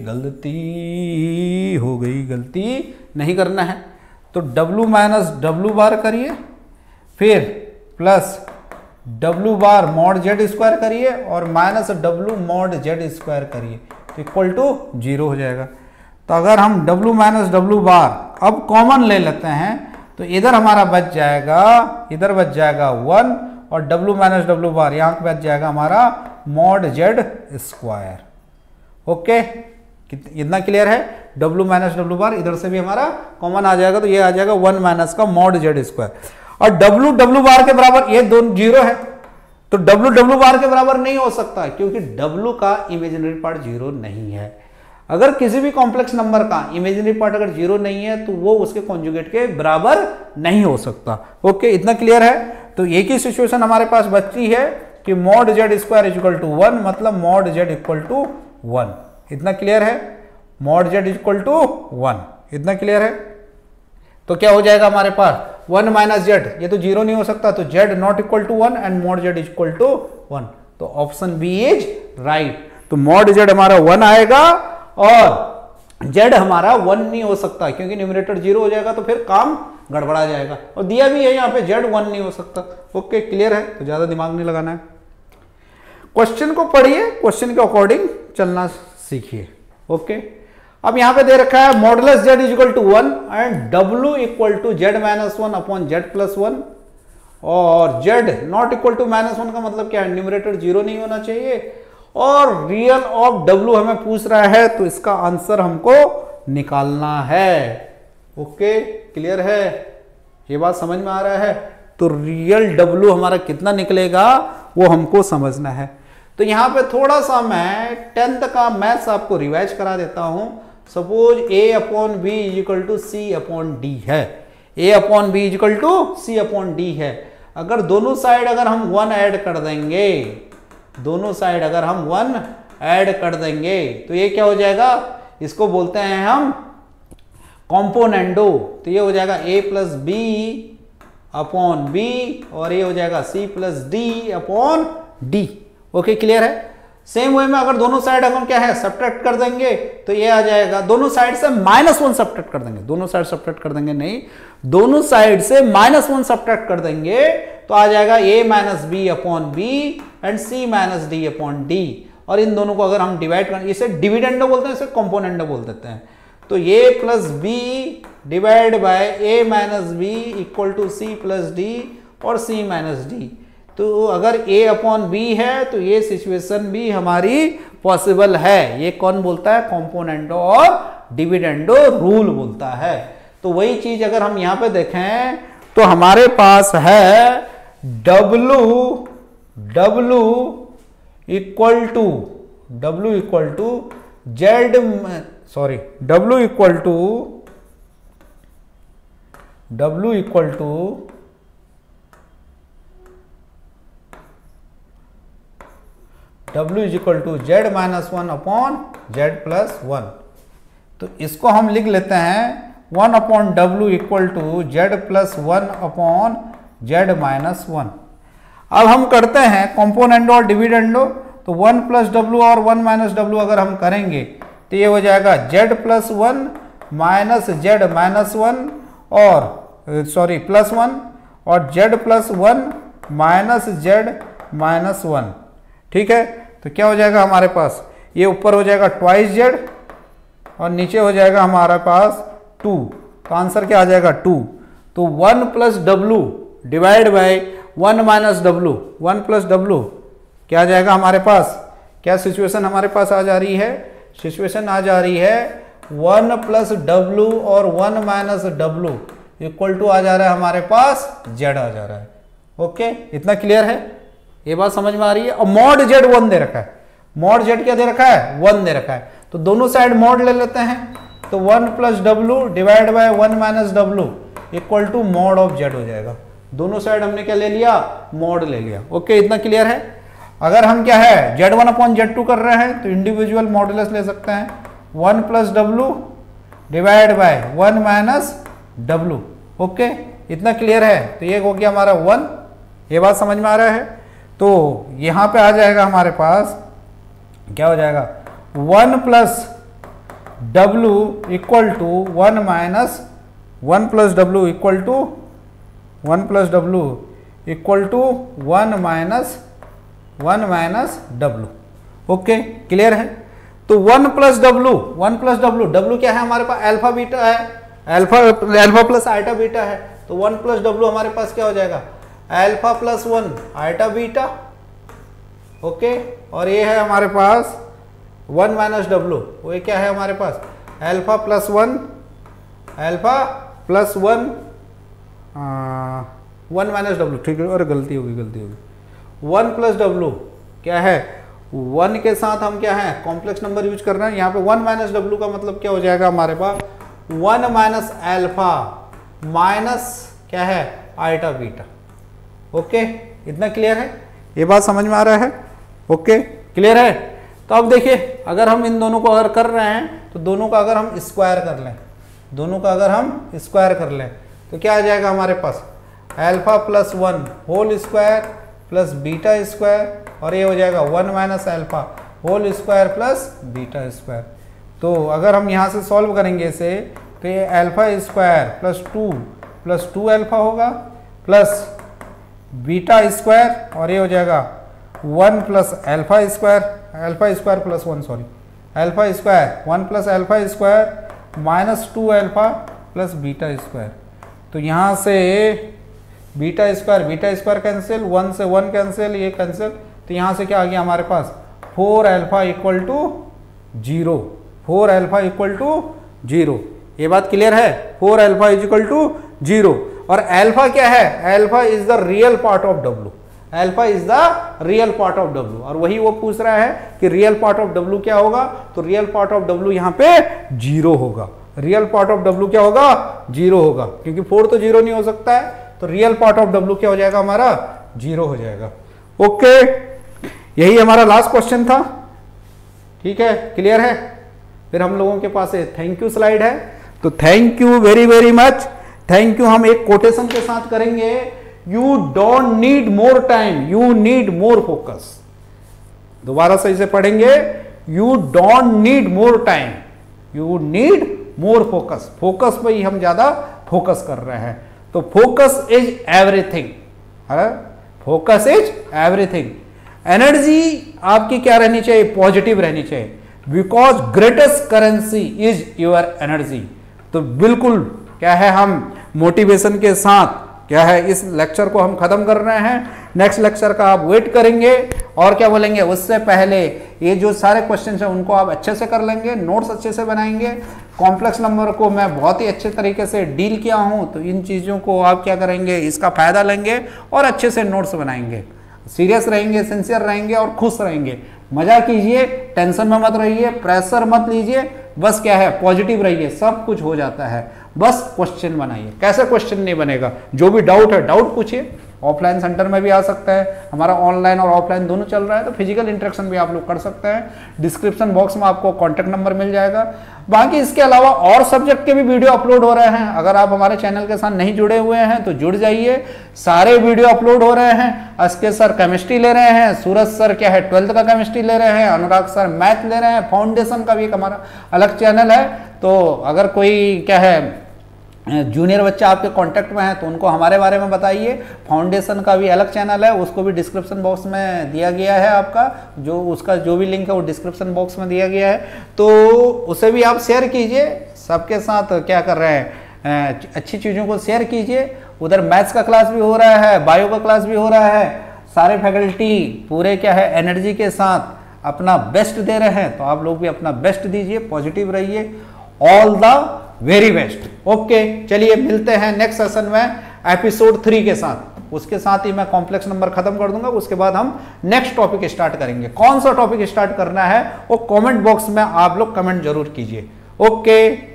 गलती हो गई, गलती नहीं करना है। तो W माइनस डब्लू बार करिए, फिर प्लस डब्ल्यू बार मॉड जेड स्क्वायर करिए और minus W mod z square करिए तो इक्वल टू 0 हो जाएगा। तो अगर हम डब्ल्यू माइनस डब्ल्यू बार अब कॉमन ले लेते हैं तो इधर हमारा बच जाएगा, इधर बच जाएगा 1 और डब्ल्यू माइनस डब्ल्यू बार यहाँ बच जाएगा हमारा मॉड जेड स्क्वायर। ओके, इतना क्लियर है। डब्ल्यू माइनस डब्ल्यू बार इधर से भी हमारा कॉमन आ जाएगा तो ये आ जाएगा 1 माइनस का मॉड जेड स्क्वायर। और डब्ल्यू डब्ल्यू बार के बराबर ये दोनों 0 है तो डब्ल्यू डब्ल्यू बार के बराबर नहीं हो सकता क्योंकि डब्ल्यू का इमेजिनरी पार्ट 0 नहीं है। अगर किसी भी कॉम्प्लेक्स नंबर का इमेजिनरी पार्ट अगर 0 नहीं है तो वो उसके कॉन्जुगेट के बराबर नहीं हो सकता। ओके, इतना क्लियर है। तो एक ही सिचुएशन हमारे पास बचती है कि mod z square equal to 1 मतलब मॉड जेड इक्वल टू 1। इतना क्लियर है, मॉड जेड इक्वल टू 1, इतना क्लियर है। तो क्या हो जाएगा हमारे पास 1 माइनस जेड, ये तो 0 नहीं हो सकता तो z not equal to 1 and mod z equal to 1। तो ऑप्शन बी इज राइट। तो मॉड जेड हमारा 1 आएगा और जेड हमारा 1 नहीं हो सकता क्योंकि न्यूमरेटर 0 हो जाएगा तो फिर काम गड़बड़ा जाएगा। और दिया भी है यहाँ पे जेड 1 नहीं हो सकता। ओके, क्लियर है। तो ज्यादा दिमाग नहीं लगाना है, क्वेश्चन को पढ़िए, क्वेश्चन के अकॉर्डिंग चलना सीखिए। ओके, अब यहां पे दे रखा है modulus z is equal to 1 and डब्ल्यू equal to z minus 1 upon z plus 1 और z not equal to minus 1 का मतलब क्या है, न्यूमरेटर 0 नहीं होना चाहिए और रियल ऑफ डब्ल्यू हमें पूछ रहा है तो इसका आंसर हमको निकालना है। ओके, क्लियर है, ये बात समझ में आ रहा है। तो रियल डब्ल्यू हमारा कितना निकलेगा वो हमको समझना है। तो यहां पे थोड़ा सा मैं 10th का मैथ्स आपको रिवाइज करा देता हूं। Suppose a upon b is equal to c upon d है, a upon b is equal to c upon d है। अगर दोनों साइड अगर हम 1 ऐड कर देंगे, दोनों साइड अगर हम 1 ऐड कर देंगे तो ये क्या हो जाएगा, इसको बोलते हैं हम कॉम्पोनेंडो। तो ये हो जाएगा a plus b upon b और ये हो जाएगा c plus d upon d. Okay, clear है। सेम वे में अगर दोनों साइड हम क्या है सब्ट्रैक्ट कर देंगे तो ये आ जाएगा, दोनों साइड से -1 सब्ट्रैक्ट कर देंगे, दोनों साइड सब्ट्रैक्ट कर देंगे नहीं, दोनों साइड से -1 सब्ट्रैक्ट कर देंगे तो आ जाएगा a minus b upon b and c minus d upon d. और इन दोनों को अगर हम डिवाइड करें, इसे डिविडेंडो बोलते हैं, इसे कंपोनेंडो बोल देते हैं। तो a plus b divide by a minus b equal to c plus d और c माइनस डी। तो अगर a अपॉन बी है तो ये सिचुएशन भी हमारी पॉसिबल है। ये कौन बोलता है, कंपोनेंडो और डिविडेंडो रूल बोलता है। तो वही चीज अगर हम यहां पे देखें तो हमारे पास है W equal to z, sorry W equal to W is equal to z minus 1 upon z plus 1। तो इसको हम लिख लेते हैं 1 अपॉन डब्ल्यू equal to z plus 1 upon z minus 1। अब हम करते हैं कंपोनेंडो और डिविडेंडो। तो 1 प्लस डब्ल्यू और 1 माइनस डब्ल्यू अगर हम करेंगे तो ये हो जाएगा Z plus 1 minus Z minus 1 और सॉरी प्लस 1 और Z plus 1 minus Z minus 1। ठीक है, तो क्या हो जाएगा हमारे पास, ये ऊपर हो जाएगा ट्वाइस जेड और नीचे हो जाएगा हमारे पास 2। तो आंसर क्या आ जाएगा 2। तो 1 प्लस डब्ल्यू divide by 1 minus W, 1 plus W क्या आ जाएगा हमारे पास, क्या सिचुएशन हमारे पास आ जा रही है, सिचुएशन आ जा रही है 1 प्लस डब्ल्यू और 1 माइनस डब्ल्यू इक्वल टू आ जा रहा है हमारे पास जेड आ जा रहा है। ओके, इतना क्लियर है, ये बात समझ में आ रही है। और मॉड जेड 1 दे रखा है, मॉड जेड क्या दे रखा है 1 दे रखा है। तो दोनों साइड मॉड ले लेते हैं। तो 1 प्लस डब्ल्यू डिवाइड बाय 1 माइनस डब्ल्यू equal to mod of z हो जाएगा। दोनों साइड हमने क्या ले लिया, मॉड ले लिया। ओके, इतना क्लियर है। अगर हम क्या है z1 अपॉन z2 कर रहे हैं तो इंडिविजुअल मॉडुलस ले सकते हैं 1 प्लस डब्ल्यू divide by 1 minus W. Okay, इतना क्लियर है। तो ये हो गया हमारा 1, ये बात समझ में आ रहा है। तो यहां पे आ जाएगा हमारे पास क्या हो जाएगा 1 plus W equal to 1 minus 1 plus W equal to 1 plus W equal to 1 minus W. Okay, clear है। तो 1 प्लस डब्लू, डब्लू क्या है हमारे पास, अल्फा बीटा है, अल्फा प्लस आइटा बीटा है, तो 1 प्लस डब्लू हमारे पास क्या हो जाएगा, alpha plus 1 iota beta. Okay, और ये है हमारे पास 1 माइनस डब्लू, वो क्या है हमारे पास, अल्फा प्लस 1 1 माइनस डब्लू, ठीक है, और गलती होगी 1 प्लस डब्लू क्या है, 1 के साथ हम क्या है कॉम्प्लेक्स नंबर यूज कर रहे हैं, यहाँ पे 1 माइनस डब्लू का मतलब क्या हो जाएगा हमारे पास, 1 माइनस अल्फा माइनस क्या है आइटा बीटा। ओके, इतना क्लियर है, ये बात समझ में आ रहा है। ओके, क्लियर है। तो अब देखिए, अगर हम इन दोनों को अगर कर रहे हैं तो दोनों का अगर हम स्क्वायर कर लें, तो क्या आ जाएगा हमारे पास, alpha plus 1 whole square plus beta square, और ये हो जाएगा 1 minus alpha whole square plus beta square. तो अगर हम यहाँ से सॉल्व करेंगे इसे, तो ये अल्फा स्क्वायर प्लस 2 अल्फा होगा प्लस बीटा स्क्वायर, और ये हो जाएगा 1 plus alpha square plus 1 alpha square 1 plus alpha square minus 2 alpha plus beta square. तो यहाँ से बीटा स्क्वायर कैंसिल, 1 से 1 कैंसिल, ये कैंसिल, तो यहाँ से क्या आ गया हमारे पास 4 अल्फा इक्वल टू 0। ये बात क्लियर है, 4 अल्फा इक्वल टू 0। और अल्फा क्या है, alpha is the real part of W, और वही वो पूछ रहा है कि रियल पार्ट ऑफ डब्लू क्या होगा, तो रियल पार्ट ऑफ डब्लू यहाँ पे 0 होगा, क्योंकि 4 तो 0 नहीं हो सकता है, तो रियल पार्ट ऑफ डब्लू क्या हो जाएगा हमारा 0 हो जाएगा। ओके, यही हमारा लास्ट क्वेश्चन था। ठीक है, क्लियर है। फिर हम लोगों के पास थैंक यू स्लाइड है, तो thank you very very much, thank you. हम एक कोटेशन के साथ करेंगे, you don't need more time, you need more focus. दोबारा सही से पढ़ेंगे, you don't need more time, you need more focus. Focus पे ही हम ज्यादा फोकस कर रहे हैं, तो focus is everything, focus is everything. Energy आपकी क्या रहनी चाहिए, पॉजिटिव रहनी चाहिए, because greatest currency is your energy. तो बिल्कुल क्या है, हम मोटिवेशन के साथ क्या है इस लेक्चर को हम खत्म कर रहे हैं। नेक्स्ट लेक्चर का आप वेट करेंगे, और क्या बोलेंगे, उससे पहले ये जो सारे क्वेश्चन हैं उनको आप अच्छे से कर लेंगे, नोट्स अच्छे से बनाएंगे। कॉम्प्लेक्स नंबर को मैं बहुत ही अच्छे तरीके से डील किया हूं, तो इन चीज़ों को आप क्या करेंगे, इसका फायदा लेंगे और अच्छे से नोट्स बनाएंगे। सीरियस रहेंगे, सिंसियर रहेंगे और खुश रहेंगे। मजा कीजिए, टेंशन में मत रहिए, प्रेशर मत लीजिए, बस क्या है पॉजिटिव रहिए, सब कुछ हो जाता है। बस क्वेश्चन बनाइए। कैसे क्वेश्चन नहीं बनेगा, जो भी डाउट है डाउट पूछिए। ऑफलाइन सेंटर में भी आ सकता है, हमारा ऑनलाइन और ऑफलाइन दोनों चल रहा है, तो फिजिकल इंटरेक्शन भी आप लोग कर सकते हैं। डिस्क्रिप्शन बॉक्स में आपको कॉन्टैक्ट नंबर मिल जाएगा। बाकी इसके अलावा और सब्जेक्ट के भी वीडियो अपलोड हो रहे हैं, अगर आप हमारे चैनल के साथ नहीं जुड़े हुए हैं तो जुड़ जाइए। सारे वीडियो अपलोड हो रहे हैं। अस्के सर केमिस्ट्री ले रहे हैं, सूरज सर क्या है 12th का केमिस्ट्री ले रहे हैं, अनुराग सर मैथ ले रहे हैं, फाउंडेशन का भी एक हमारा अलग चैनल है। तो अगर कोई क्या है जूनियर बच्चा आपके कांटेक्ट में है तो उनको हमारे बारे में बताइए। फाउंडेशन का भी अलग चैनल है, उसको भी डिस्क्रिप्शन बॉक्स में दिया गया है। आपका जो उसका जो भी लिंक है वो डिस्क्रिप्शन बॉक्स में दिया गया है, तो उसे भी आप शेयर कीजिए। सबके साथ क्या कर रहे हैं, अच्छी चीज़ों को शेयर कीजिए। उधर मैथ्स का क्लास भी हो रहा है, बायो का क्लास भी हो रहा है। सारे फैकल्टी पूरे क्या है एनर्जी के साथ अपना बेस्ट दे रहे हैं, तो आप लोग भी अपना बेस्ट दीजिए, पॉजिटिव रहिए। All the very best. Okay, चलिए मिलते हैं नेक्स्ट सेशन में एपिसोड 3 के साथ। उसके साथ ही मैं कॉम्प्लेक्स नंबर खत्म कर दूंगा, उसके बाद हम नेक्स्ट टॉपिक स्टार्ट करेंगे। कौन सा टॉपिक स्टार्ट करना है वो कमेंट बॉक्स में आप लोग कमेंट जरूर कीजिए। ओके।